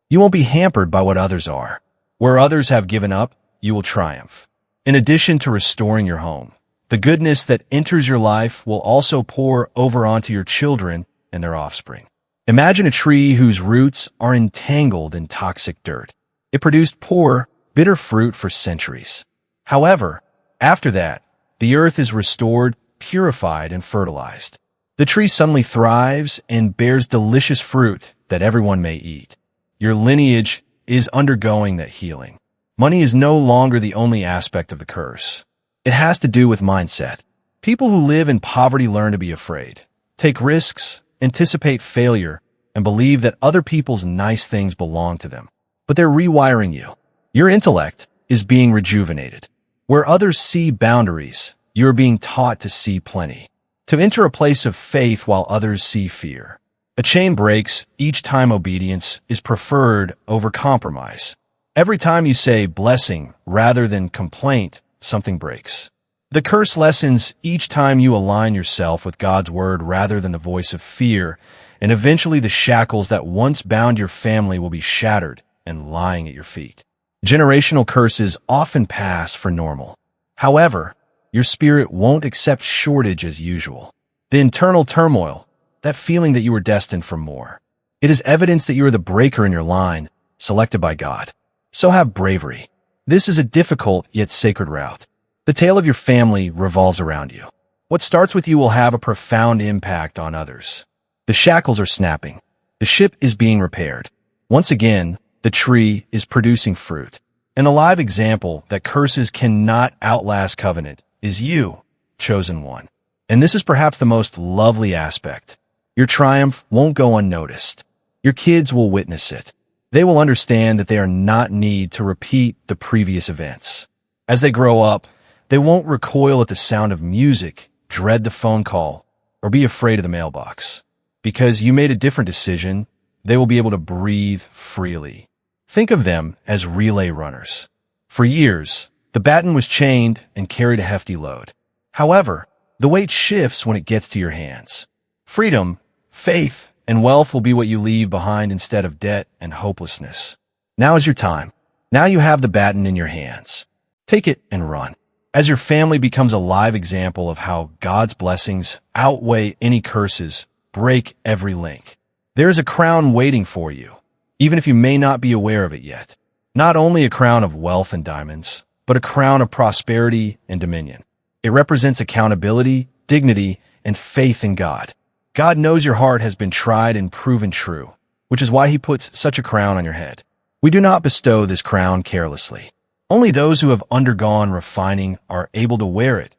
You won't be hampered by what others are. Where others have given up, you will triumph. In addition to restoring your home, the goodness that enters your life will also pour over onto your children and their offspring. Imagine a tree whose roots are entangled in toxic dirt. It produced poor, bitter fruit for centuries. However, after that, the earth is restored, purified, and fertilized. The tree suddenly thrives and bears delicious fruit that everyone may eat. Your lineage is undergoing that healing. Money is no longer the only aspect of the curse. It has to do with mindset. People who live in poverty learn to be afraid, take risks, anticipate failure, and believe that other people's nice things belong to them. But they're rewiring you. Your intellect is being rejuvenated. Where others see boundaries, you are being taught to see plenty. To enter a place of faith while others see fear. A chain breaks each time obedience is preferred over compromise. Every time you say blessing rather than complaint, something breaks. The curse lessens each time you align yourself with God's word rather than the voice of fear, and eventually the shackles that once bound your family will be shattered and lying at your feet. Generational curses often pass for normal. However, your spirit won't accept shortage as usual. The internal turmoil, that feeling that you were destined for more. It is evidence that you are the breaker in your line, selected by God. So have bravery. This is a difficult yet sacred route. The tale of your family revolves around you. What starts with you will have a profound impact on others. The shackles are snapping. The ship is being repaired. Once again, the tree is producing fruit. An alive example that curses cannot outlast covenant is you, chosen one. And this is perhaps the most lovely aspect. Your triumph won't go unnoticed. Your kids will witness it. They will understand that they are not need to repeat the previous events. As they grow up, they won't recoil at the sound of music, dread the phone call, or be afraid of the mailbox. Because you made a different decision, they will be able to breathe freely. Think of them as relay runners. For years, the baton was chained and carried a hefty load. However, the weight shifts when it gets to your hands. Freedom, faith, and wealth will be what you leave behind instead of debt and hopelessness. Now is your time. Now you have the baton in your hands. Take it and run. As your family becomes a live example of how God's blessings outweigh any curses, break every link. There is a crown waiting for you, even if you may not be aware of it yet. Not only a crown of wealth and diamonds, but a crown of prosperity and dominion. It represents accountability, dignity, and faith in God. God knows your heart has been tried and proven true, which is why he puts such a crown on your head. We do not bestow this crown carelessly. Only those who have undergone refining are able to wear it,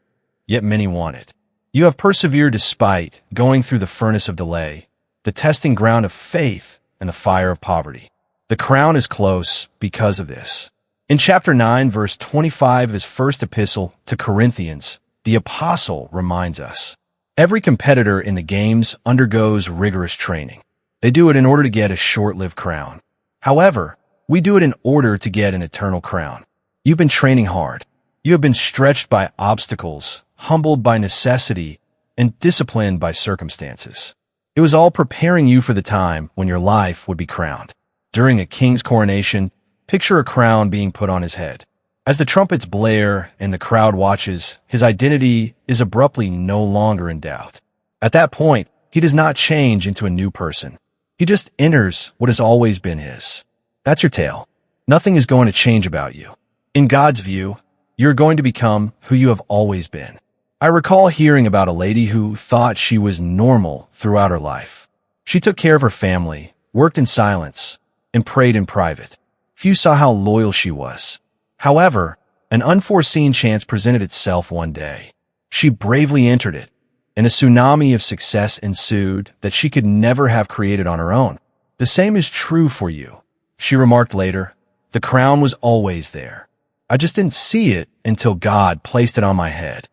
yet many want it. You have persevered despite going through the furnace of delay, the testing ground of faith, and the fire of poverty. The crown is close because of this. In chapter 9, verse 25 of his first epistle to Corinthians, the apostle reminds us, every competitor in the games undergoes rigorous training. They do it in order to get a short-lived crown. However, we do it in order to get an eternal crown. You've been training hard. You have been stretched by obstacles, humbled by necessity, and disciplined by circumstances. It was all preparing you for the time when your life would be crowned. During a king's coronation, picture a crown being put on his head. As the trumpets blare and the crowd watches, his identity is abruptly no longer in doubt. At that point, he does not change into a new person. He just enters what has always been his. That's your tale. Nothing is going to change about you. In God's view, you're going to become who you have always been. I recall hearing about a lady who thought she was normal throughout her life. She took care of her family, worked in silence, and prayed in private. Few saw how loyal she was. However, an unforeseen chance presented itself one day. She bravely entered it, and a tsunami of success ensued that she could never have created on her own. The same is true for you. She remarked later, "The crown was always there. I just didn't see it until God placed it on my head."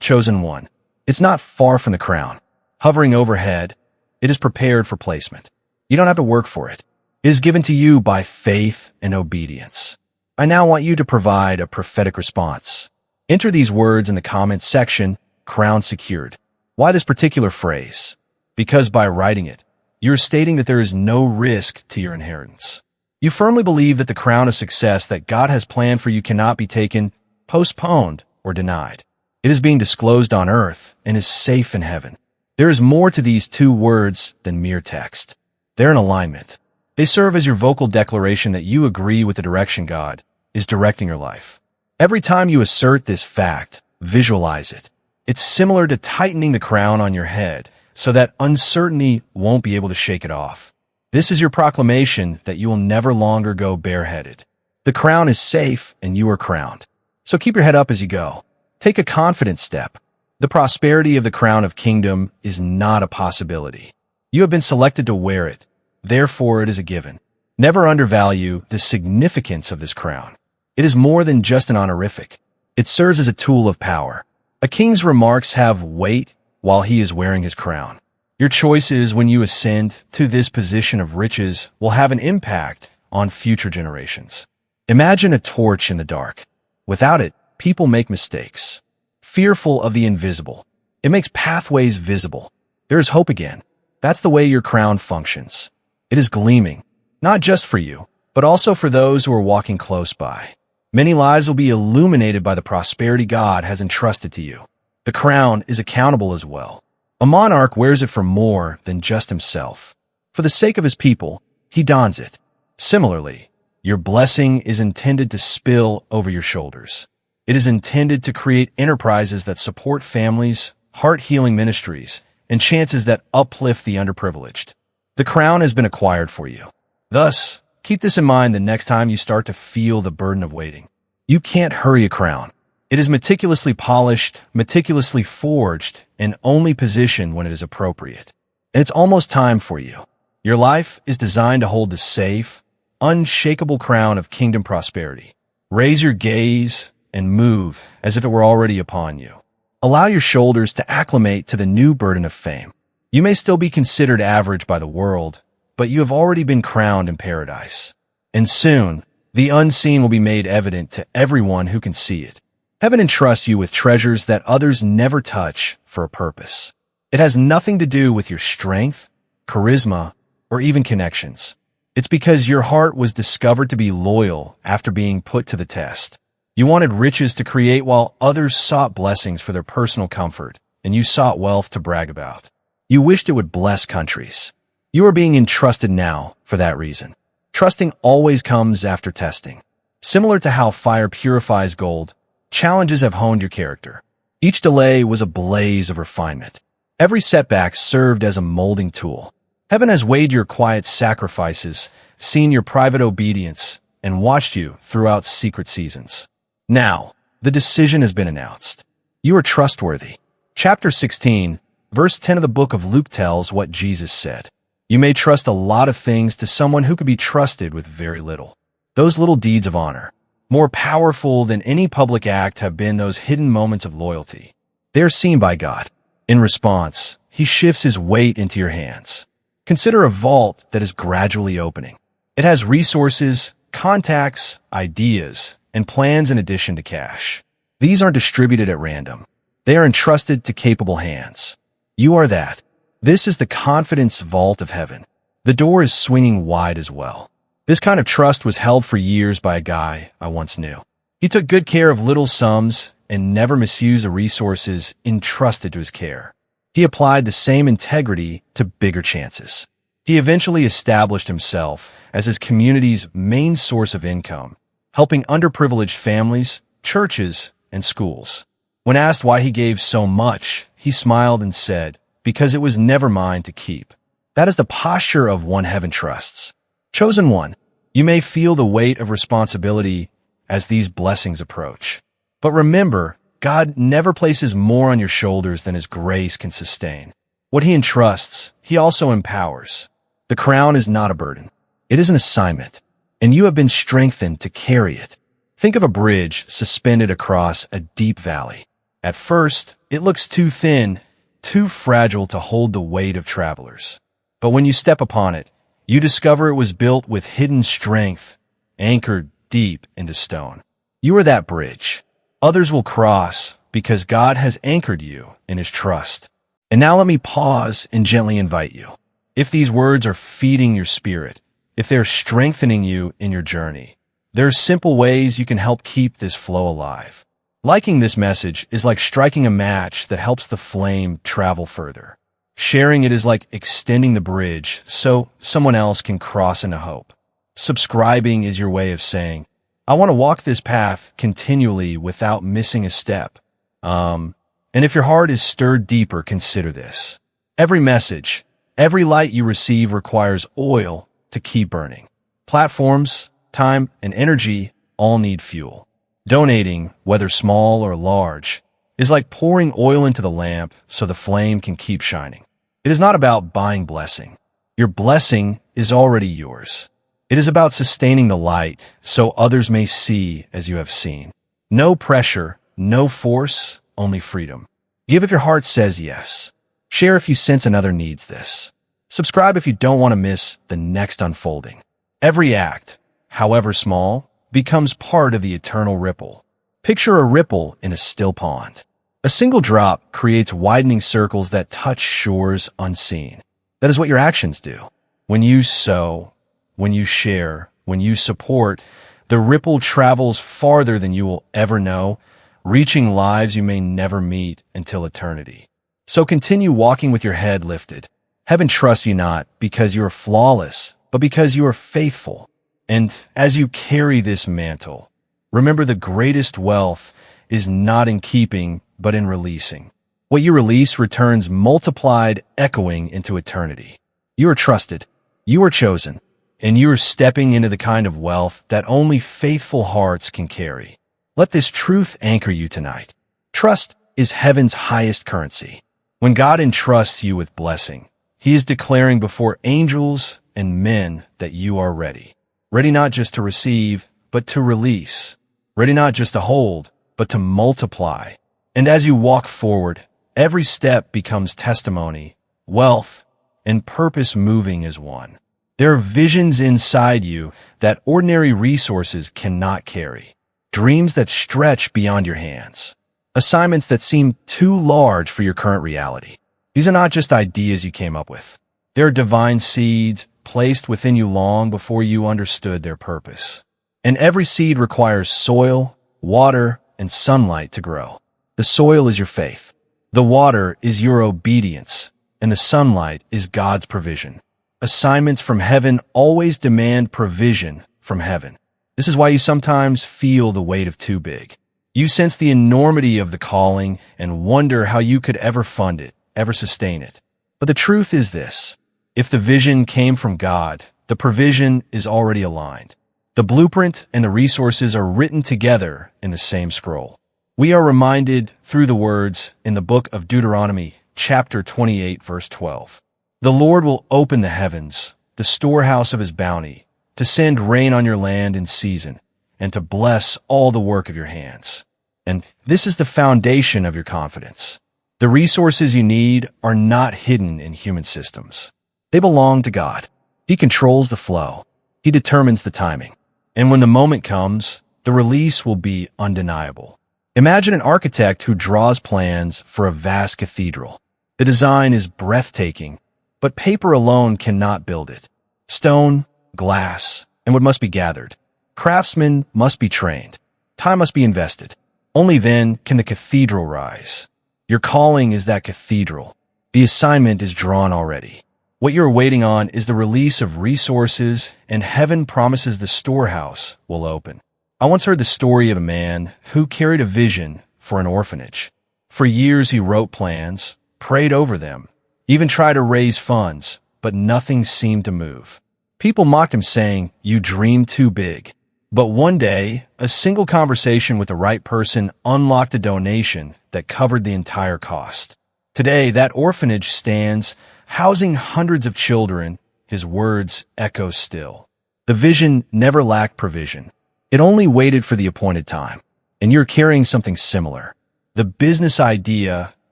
Chosen one. It's not far from the crown. Hovering overhead, it is prepared for placement. You don't have to work for it. It is given to you by faith and obedience. I now want you to provide a prophetic response. Enter these words in the comments section, crown secured. Why this particular phrase? Because by writing it, you're stating that there is no risk to your inheritance. You firmly believe that the crown of success that God has planned for you cannot be taken, postponed, or denied. It is being disclosed on earth and is safe in heaven. There is more to these two words than mere text. They're in alignment. They serve as your vocal declaration that you agree with the direction God is directing your life. Every time you assert this fact, visualize it. It's similar to tightening the crown on your head so that uncertainty won't be able to shake it off. This is your proclamation that you will never longer go bareheaded. The crown is safe and you are crowned. So keep your head up as you go. Take a confident step. The prosperity of the crown of kingdom is not a possibility. You have been selected to wear it. Therefore, it is a given. Never undervalue the significance of this crown. It is more than just an honorific. It serves as a tool of power. A king's remarks have weight while he is wearing his crown. Your choices when you ascend to this position of riches will have an impact on future generations. Imagine a torch in the dark. Without it, people make mistakes. Fearful of the invisible. It makes pathways visible. There is hope again. That's the way your crown functions. It is gleaming, not just for you, but also for those who are walking close by. Many lives will be illuminated by the prosperity God has entrusted to you. The crown is accountable as well. A monarch wears it for more than just himself. For the sake of his people, he dons it. Similarly, your blessing is intended to spill over your shoulders. It is intended to create enterprises that support families, heart-healing ministries, and chances that uplift the underprivileged. The crown has been acquired for you. Thus, keep this in mind the next time you start to feel the burden of waiting. You can't hurry a crown. It is meticulously polished, meticulously forged, and only positioned when it is appropriate. And it's almost time for you. Your life is designed to hold the safe, unshakable crown of kingdom prosperity. Raise your gaze and move as if it were already upon you. Allow your shoulders to acclimate to the new burden of fame. You may still be considered average by the world, but you have already been crowned in paradise. And soon, the unseen will be made evident to everyone who can see it. Heaven entrusts you with treasures that others never touch for a purpose. It has nothing to do with your strength, charisma, or even connections. It's because your heart was discovered to be loyal after being put to the test. You wanted riches to create while others sought blessings for their personal comfort, and you sought wealth to brag about. You wished it would bless countries. You are being entrusted now for that reason. Trusting always comes after testing. Similar to how fire purifies gold, challenges have honed your character. Each delay was a blaze of refinement. Every setback served as a molding tool. Heaven has weighed your quiet sacrifices, seen your private obedience, and watched you throughout secret seasons. Now, the decision has been announced. You are trustworthy. Chapter 16, verse 10 of the book of Luke tells what Jesus said. You may trust a lot of things to someone who could be trusted with very little. Those little deeds of honor, more powerful than any public act, have been those hidden moments of loyalty. They are seen by God. In response, he shifts his weight into your hands. Consider a vault that is gradually opening. It has resources, contacts, ideas, and plans in addition to cash. These aren't distributed at random. They are entrusted to capable hands. You are that. This is the confidence vault of heaven. the door is swinging wide as well. This kind of trust was held for years by a guy I once knew. He took good care of little sums and never misused the resources entrusted to his care. He applied the same integrity to bigger chances. He eventually established himself as his community's main source of income, helping underprivileged families, churches, and schools. When asked why he gave so much, he smiled and said, "Because it was never mine to keep." That is the posture of one heaven trusts. Chosen one, you may feel the weight of responsibility as these blessings approach. But remember, God never places more on your shoulders than His grace can sustain. What He entrusts, He also empowers. The crown is not a burden. It is an assignment, and you have been strengthened to carry it. Think of a bridge suspended across a deep valley. At first, it looks too thin, too fragile to hold the weight of travelers. But when you step upon it, you discover it was built with hidden strength, anchored deep into stone. You are that bridge. Others will cross because God has anchored you in His trust. And now let me pause and gently invite you. If these words are feeding your spirit, if they're strengthening you in your journey, there are simple ways you can help keep this flow alive. Liking this message is like striking a match that helps the flame travel further. Sharing it is like extending the bridge so someone else can cross into hope. Subscribing is your way of saying, I want to walk this path continually without missing a step. And if your heart is stirred deeper, consider this. Every message, every light you receive requires oil to keep burning. Platforms, time, and energy all need fuel. Donating, whether small or large, is like pouring oil into the lamp so the flame can keep shining. It is not about buying blessing. Your blessing is already yours. It is about sustaining the light so others may see as you have seen. No pressure, no force, only freedom. Give if your heart says yes. Share if you sense another needs this. Subscribe if you don't want to miss the next unfolding. Every act, however small, becomes part of the eternal ripple. Picture a ripple in a still pond. A single drop creates widening circles that touch shores unseen. That is what your actions do. When you sow, when you share, when you support, the ripple travels farther than you will ever know, reaching lives you may never meet until eternity. So continue walking with your head lifted. Heaven trusts you not because you are flawless, but because you are faithful. And as you carry this mantle, remember the greatest wealth is not in keeping, but in releasing. What you release returns multiplied, echoing into eternity. You are trusted. You are chosen. And you are stepping into the kind of wealth that only faithful hearts can carry. Let this truth anchor you tonight. Trust is heaven's highest currency. When God entrusts you with blessing, He is declaring before angels and men that you are ready. Ready not just to receive, but to release. Ready not just to hold, but to multiply. And as you walk forward, every step becomes testimony, wealth, and purpose moving as one. There are visions inside you that ordinary resources cannot carry. Dreams that stretch beyond your hands. Assignments that seem too large for your current reality. These are not just ideas you came up with. They are divine seeds placed within you long before you understood their purpose. And every seed requires soil, water, and sunlight to grow. The soil is your faith. The water is your obedience. And the sunlight is God's provision. Assignments from heaven always demand provision from heaven. This is why you sometimes feel the weight of too big. You sense the enormity of the calling and wonder how you could ever fund it, ever sustain it. But the truth is this. If the vision came from God, the provision is already aligned. The blueprint and the resources are written together in the same scroll. We are reminded through the words in the book of Deuteronomy, chapter 28, verse 12. The Lord will open the heavens, the storehouse of His bounty, to send rain on your land in season, and to bless all the work of your hands. And this is the foundation of your confidence. The resources you need are not hidden in human systems. They belong to God. He controls the flow. He determines the timing. And when the moment comes, the release will be undeniable. Imagine an architect who draws plans for a vast cathedral. The design is breathtaking, but paper alone cannot build it. Stone, glass, and wood must be gathered. Craftsmen must be trained. Time must be invested. Only then can the cathedral rise. Your calling is that cathedral. The assignment is drawn already. What you're waiting on is the release of resources, and heaven promises the storehouse will open. I once heard the story of a man who carried a vision for an orphanage. For years he wrote plans, prayed over them, even tried to raise funds, but nothing seemed to move. People mocked him, saying, "You dream too big." But one day, a single conversation with the right person unlocked a donation that covered the entire cost. Today, that orphanage stands, housing hundreds of children. His words echo still. The vision never lacked provision. It only waited for the appointed time. And you're carrying something similar. The business idea,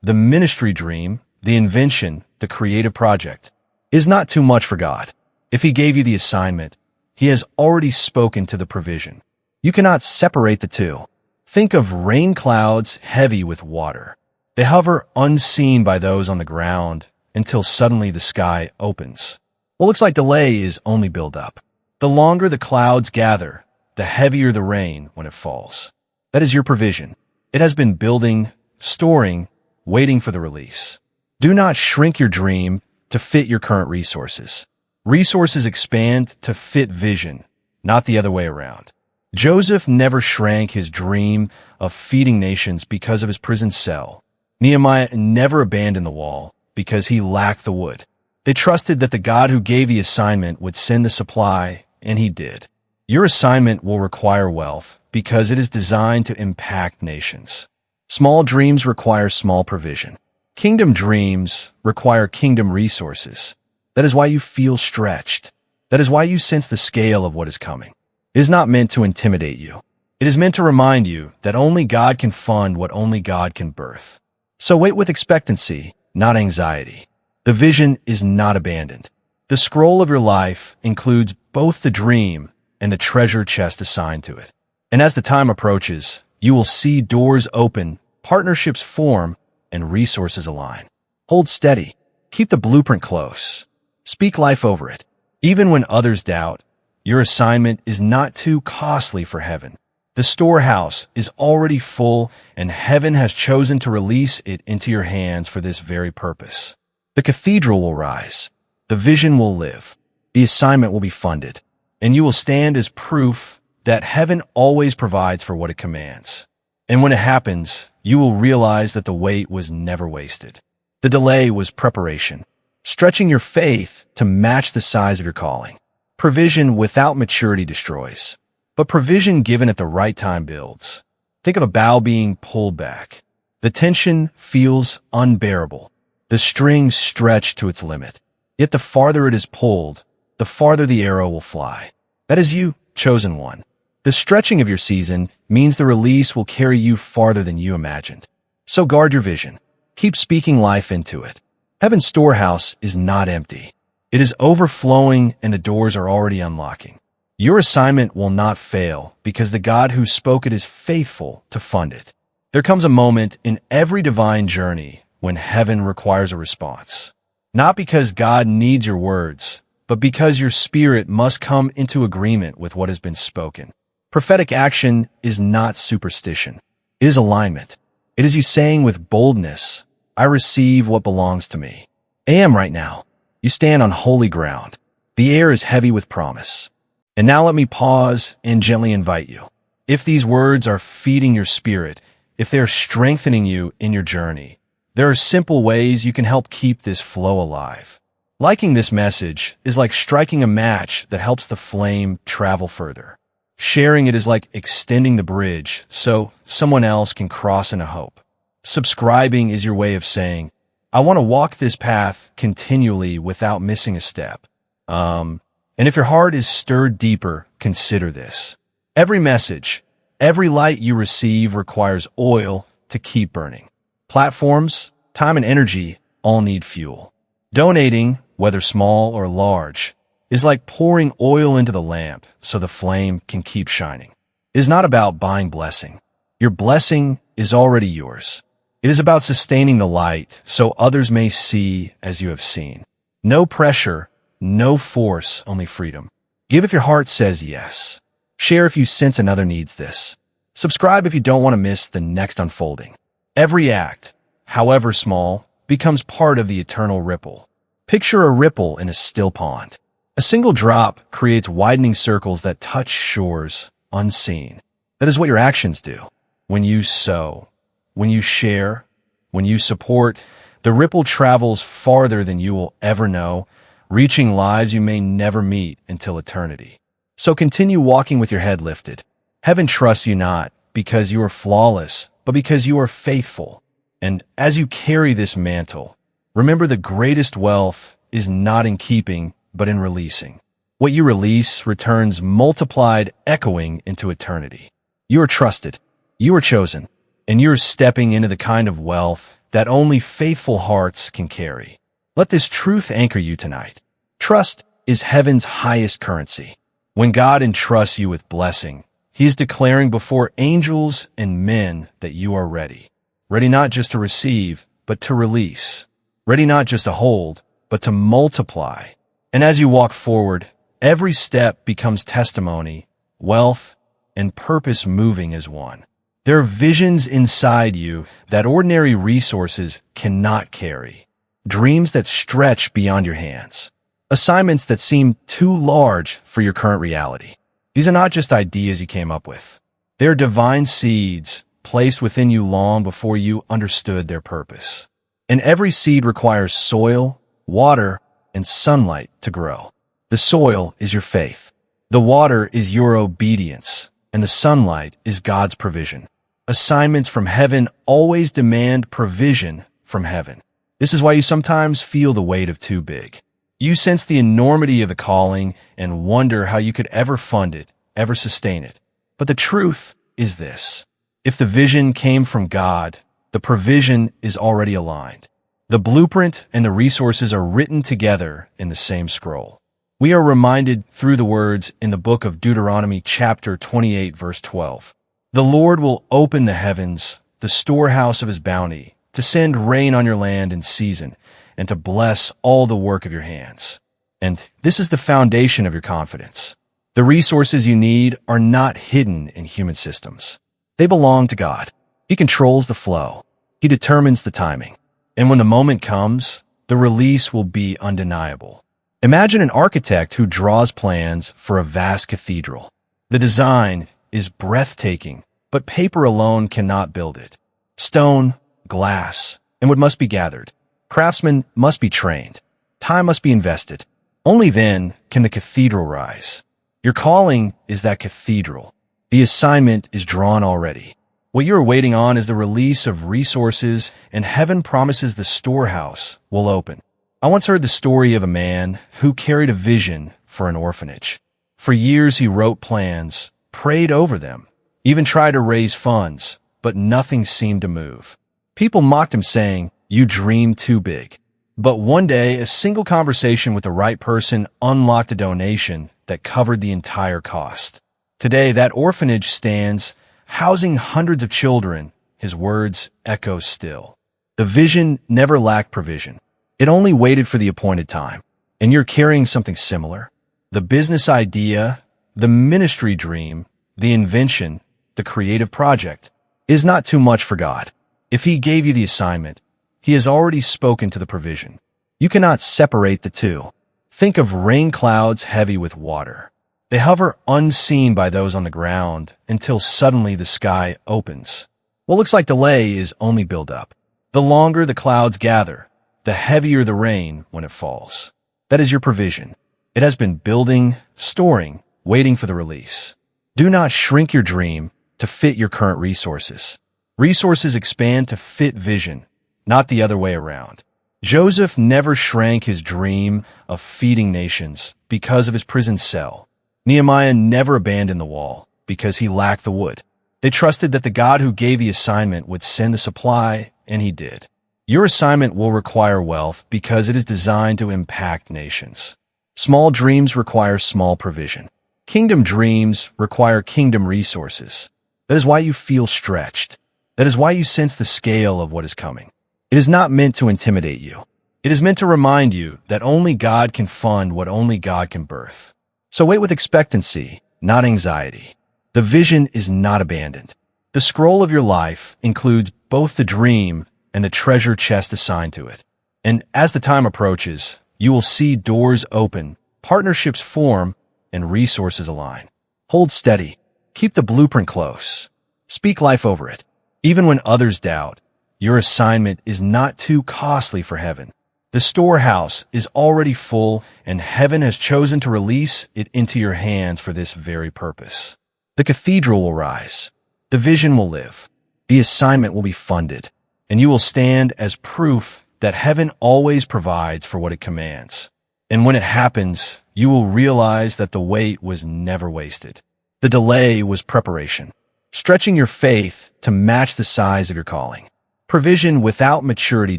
the ministry dream, the invention, the creative project is not too much for God. If He gave you the assignment, He has already spoken to the provision. You cannot separate the two. Think of rain clouds heavy with water. They hover unseen by those on the ground until suddenly the sky opens. What looks like delay is only build-up. The longer the clouds gather, the heavier the rain when it falls. That is your provision. It has been building, storing, waiting for the release. Do not shrink your dream to fit your current resources. Resources expand to fit vision, not the other way around. Joseph never shrank his dream of feeding nations because of his prison cell. Nehemiah never abandoned the wall because he lacked the wood. They trusted that the God who gave the assignment would send the supply, and He did. Your assignment will require wealth because it is designed to impact nations. Small dreams require small provision. Kingdom dreams require kingdom resources. That is why you feel stretched. That is why you sense the scale of what is coming. It is not meant to intimidate you. It is meant to remind you that only God can fund what only God can birth. So wait with expectancy, not anxiety. The vision is not abandoned. The scroll of your life includes both the dream and the treasure chest assigned to it. And as the time approaches, you will see doors open, partnerships form, and resources align. Hold steady. Keep the blueprint close. Speak life over it. Even when others doubt, your assignment is not too costly for heaven. The storehouse is already full, and heaven has chosen to release it into your hands for this very purpose. The cathedral will rise. The vision will live. The assignment will be funded. And you will stand as proof that heaven always provides for what it commands. And when it happens, you will realize that the wait was never wasted. The delay was preparation, stretching your faith to match the size of your calling. Provision without maturity destroys, but provision given at the right time builds. Think of a bow being pulled back. The tension feels unbearable. The string stretched to its limit. Yet the farther it is pulled, the farther the arrow will fly. That is you, chosen one. The stretching of your season means the release will carry you farther than you imagined. So guard your vision. Keep speaking life into it. Heaven's storehouse is not empty. It is overflowing, and the doors are already unlocking. Your assignment will not fail because the God who spoke it is faithful to fund it. There comes a moment in every divine journey when heaven requires a response. Not because God needs your words, but because your spirit must come into agreement with what has been spoken. Prophetic action is not superstition. It is alignment. It is you saying with boldness, "I receive what belongs to me." I am right now. You stand on holy ground. The air is heavy with promise. And now let me pause and gently invite you. If these words are feeding your spirit, if they are strengthening you in your journey, there are simple ways you can help keep this flow alive. Liking this message is like striking a match that helps the flame travel further. Sharing it is like extending the bridge so someone else can cross into hope. Subscribing is your way of saying, "I want to walk this path continually without missing a step." And if your heart is stirred deeper, consider this. Every message, every light you receive requires oil to keep burning. Platforms, time, and energy all need fuel. Donating, whether small or large, is like pouring oil into the lamp so the flame can keep shining. It is not about buying blessing. Your blessing is already yours. It is about sustaining the light so others may see as you have seen. No pressure, No force, only freedom. Give if your heart says yes. Share if you sense another needs this. Subscribe if you don't want to miss the next unfolding. Every act, however small, becomes part of the eternal ripple. Picture a ripple in a still pond. A single drop creates widening circles that touch shores unseen. That is what your actions do. When you sow, when you share, when you support, the ripple travels farther than you will ever know, reaching lives you may never meet until eternity. So continue walking with your head lifted. Heaven trusts you not because you are flawless, but because you are faithful. And as you carry this mantle, remember the greatest wealth is not in keeping, but in releasing. What you release returns multiplied, echoing into eternity. You are trusted, you are chosen, and you are stepping into the kind of wealth that only faithful hearts can carry. Let this truth anchor you tonight. Trust is heaven's highest currency. When God entrusts you with blessing, He is declaring before angels and men that you are ready. Ready not just to receive, but to release. Ready not just to hold, but to multiply. And as you walk forward, every step becomes testimony, wealth, and purpose moving as one. There are visions inside you that ordinary resources cannot carry. Dreams that stretch beyond your hands. Assignments that seem too large for your current reality. These are not just ideas you came up with. They are divine seeds placed within you long before you understood their purpose. And every seed requires soil, water, and sunlight to grow. The soil is your faith. The water is your obedience. And the sunlight is God's provision. Assignments from heaven always demand provision from heaven. This is why you sometimes feel the weight of too big. You sense the enormity of the calling and wonder how you could ever fund it, ever sustain it. But the truth is this. If the vision came from God, the provision is already aligned. The blueprint and the resources are written together in the same scroll. We are reminded through the words in the book of Deuteronomy chapter 28 verse 12. The Lord will open the heavens, the storehouse of His bounty, to send rain on your land in season, and to bless all the work of your hands. And this is the foundation of your confidence. The resources you need are not hidden in human systems. They belong to God. He controls the flow. He determines the timing. And when the moment comes, the release will be undeniable. Imagine an architect who draws plans for a vast cathedral. The design is breathtaking, but paper alone cannot build it. Stone, glass, and wood must be gathered. Craftsmen must be trained. Time must be invested. Only then can the cathedral rise. Your calling is that cathedral. The assignment is drawn already. What you are waiting on is the release of resources, and heaven promises the storehouse will open. I once heard the story of a man who carried a vision for an orphanage. For years he wrote plans, prayed over them, even tried to raise funds, but nothing seemed to move. People mocked him saying, "You dream too big." But one day, a single conversation with the right person unlocked a donation that covered the entire cost. Today, that orphanage stands, housing hundreds of children. His words echo still. The vision never lacked provision. It only waited for the appointed time. And you're carrying something similar. The business idea, the ministry dream, the invention, the creative project is not too much for God. If He gave you the assignment, He has already spoken to the provision. You cannot separate the two. Think of rain clouds heavy with water. They hover unseen by those on the ground until suddenly the sky opens. What looks like delay is only build-up. The longer the clouds gather, the heavier the rain when it falls. That is your provision. It has been building, storing, waiting for the release. Do not shrink your dream to fit your current resources. Resources expand to fit vision, not the other way around. Joseph never shrank his dream of feeding nations because of his prison cell. Nehemiah never abandoned the wall because he lacked the wood. They trusted that the God who gave the assignment would send the supply, and He did. Your assignment will require wealth because it is designed to impact nations. Small dreams require small provision. Kingdom dreams require kingdom resources. That is why you feel stretched. That is why you sense the scale of what is coming. It is not meant to intimidate you. It is meant to remind you that only God can fund what only God can birth. So wait with expectancy, not anxiety. The vision is not abandoned. The scroll of your life includes both the dream and the treasure chest assigned to it. And as the time approaches, you will see doors open, partnerships form, and resources align. Hold steady. Keep the blueprint close. Speak life over it. Even when others doubt, your assignment is not too costly for heaven. The storehouse is already full, and heaven has chosen to release it into your hands for this very purpose. The cathedral will rise. The vision will live. The assignment will be funded, and you will stand as proof that heaven always provides for what it commands. And when it happens, you will realize that the wait was never wasted. The delay was preparation, stretching your faith to match the size of your calling. Provision without maturity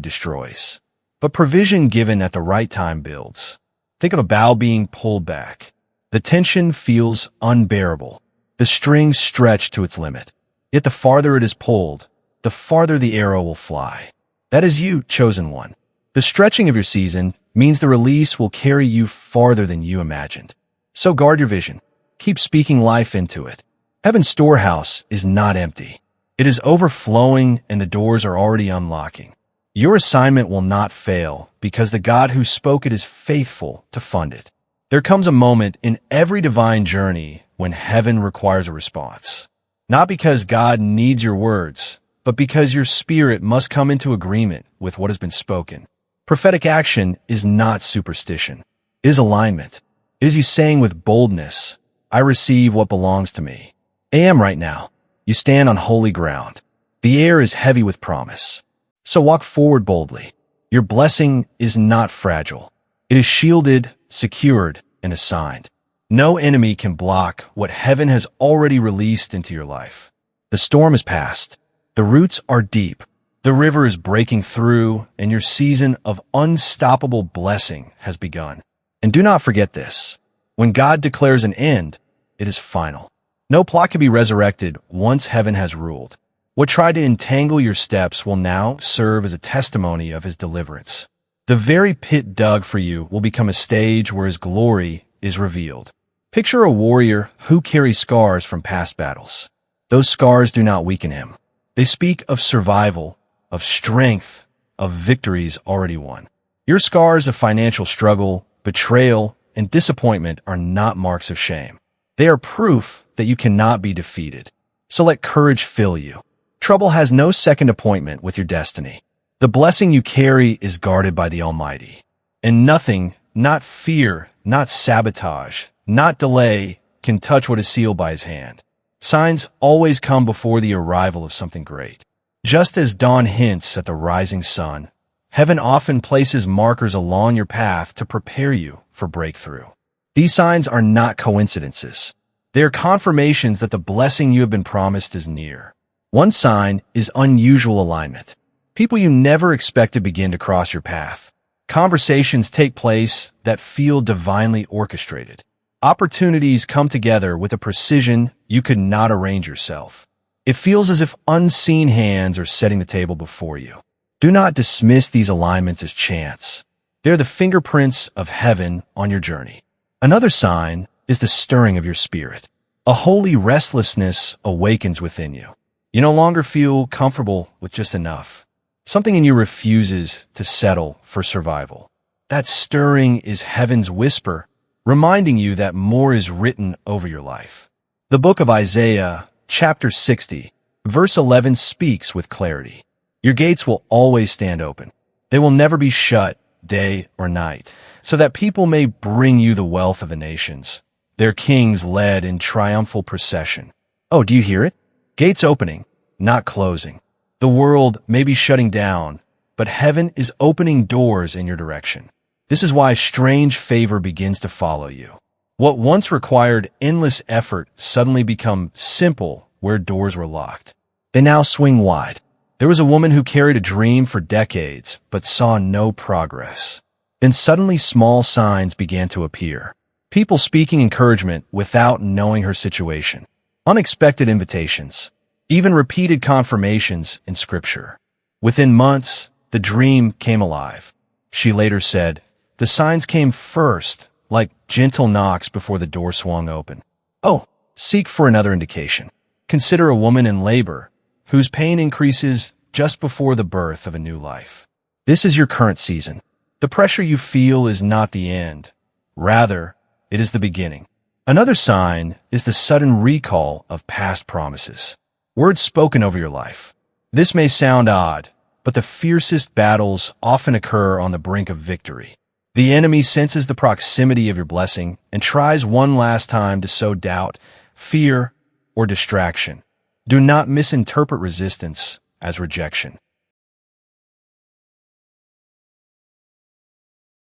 destroys, but provision given at the right time builds. Think of a bow being pulled back. The tension feels unbearable. The string stretched to its limit. Yet the farther it is pulled, the farther the arrow will fly. That is you, chosen one. The stretching of your season means the release will carry you farther than you imagined. So guard your vision. Keep speaking life into it. Heaven's storehouse is not empty. It is overflowing, and the doors are already unlocking. Your assignment will not fail because the God who spoke it is faithful to fund it. There comes a moment in every divine journey when heaven requires a response. Not because God needs your words, but because your spirit must come into agreement with what has been spoken. Prophetic action is not superstition. It is alignment. It is you saying with boldness, I receive what belongs to me. I am right now. You stand on holy ground. The air is heavy with promise. So walk forward boldly. Your blessing is not fragile. It is shielded, secured, and assigned. No enemy can block what heaven has already released into your life. The storm is past. The roots are deep. The river is breaking through, and your season of unstoppable blessing has begun. And do not forget this. When God declares an end, it is final. No plot can be resurrected once heaven has ruled. What tried to entangle your steps will now serve as a testimony of his deliverance. The very pit dug for you will become a stage where his glory is revealed. Picture a warrior who carries scars from past battles. Those scars do not weaken him. They speak of survival, of strength, of victories already won. Your scars of financial struggle, betrayal, and disappointment are not marks of shame. They are proof that you cannot be defeated. So let courage fill you. Trouble has no second appointment with your destiny. The blessing you carry is guarded by the Almighty. And nothing, not fear, not sabotage, not delay, can touch what is sealed by his hand. Signs always come before the arrival of something great. Just as dawn hints at the rising sun, heaven often places markers along your path to prepare you for breakthrough. These signs are not coincidences. They are confirmations that the blessing you have been promised is near. One sign is unusual alignment. People you never expect to begin to cross your path. Conversations take place that feel divinely orchestrated. Opportunities come together with a precision you could not arrange yourself. It feels as if unseen hands are setting the table before you. Do not dismiss these alignments as chance. They're the fingerprints of heaven on your journey. Another sign is the stirring of your spirit. A holy restlessness awakens within you. You no longer feel comfortable with just enough. Something in you refuses to settle for survival. That stirring is heaven's whisper, reminding you that more is written over your life. The book of Isaiah, chapter 60, verse 11 speaks with clarity. Your gates will always stand open. They will never be shut day or night, so that people may bring you the wealth of the nations, their kings led in triumphal procession. Oh, do you hear it? Gates opening, not closing. The world may be shutting down, but heaven is opening doors in your direction. This is why strange favor begins to follow you. What once required endless effort suddenly become simple where doors were locked. They now swing wide. There was a woman who carried a dream for decades, but saw no progress. Then suddenly small signs began to appear. People speaking encouragement without knowing her situation. Unexpected invitations. Even repeated confirmations in Scripture. Within months, the dream came alive. She later said, "The signs came first, like gentle knocks before the door swung open." Oh, seek for another indication. Consider a woman in labor whose pain increases just before the birth of a new life. This is your current season. The pressure you feel is not the end. Rather, it is the beginning. Another sign is the sudden recall of past promises. Words spoken over your life. This may sound odd, but the fiercest battles often occur on the brink of victory. The enemy senses the proximity of your blessing and tries one last time to sow doubt, fear, or distraction. Do not misinterpret resistance as rejection.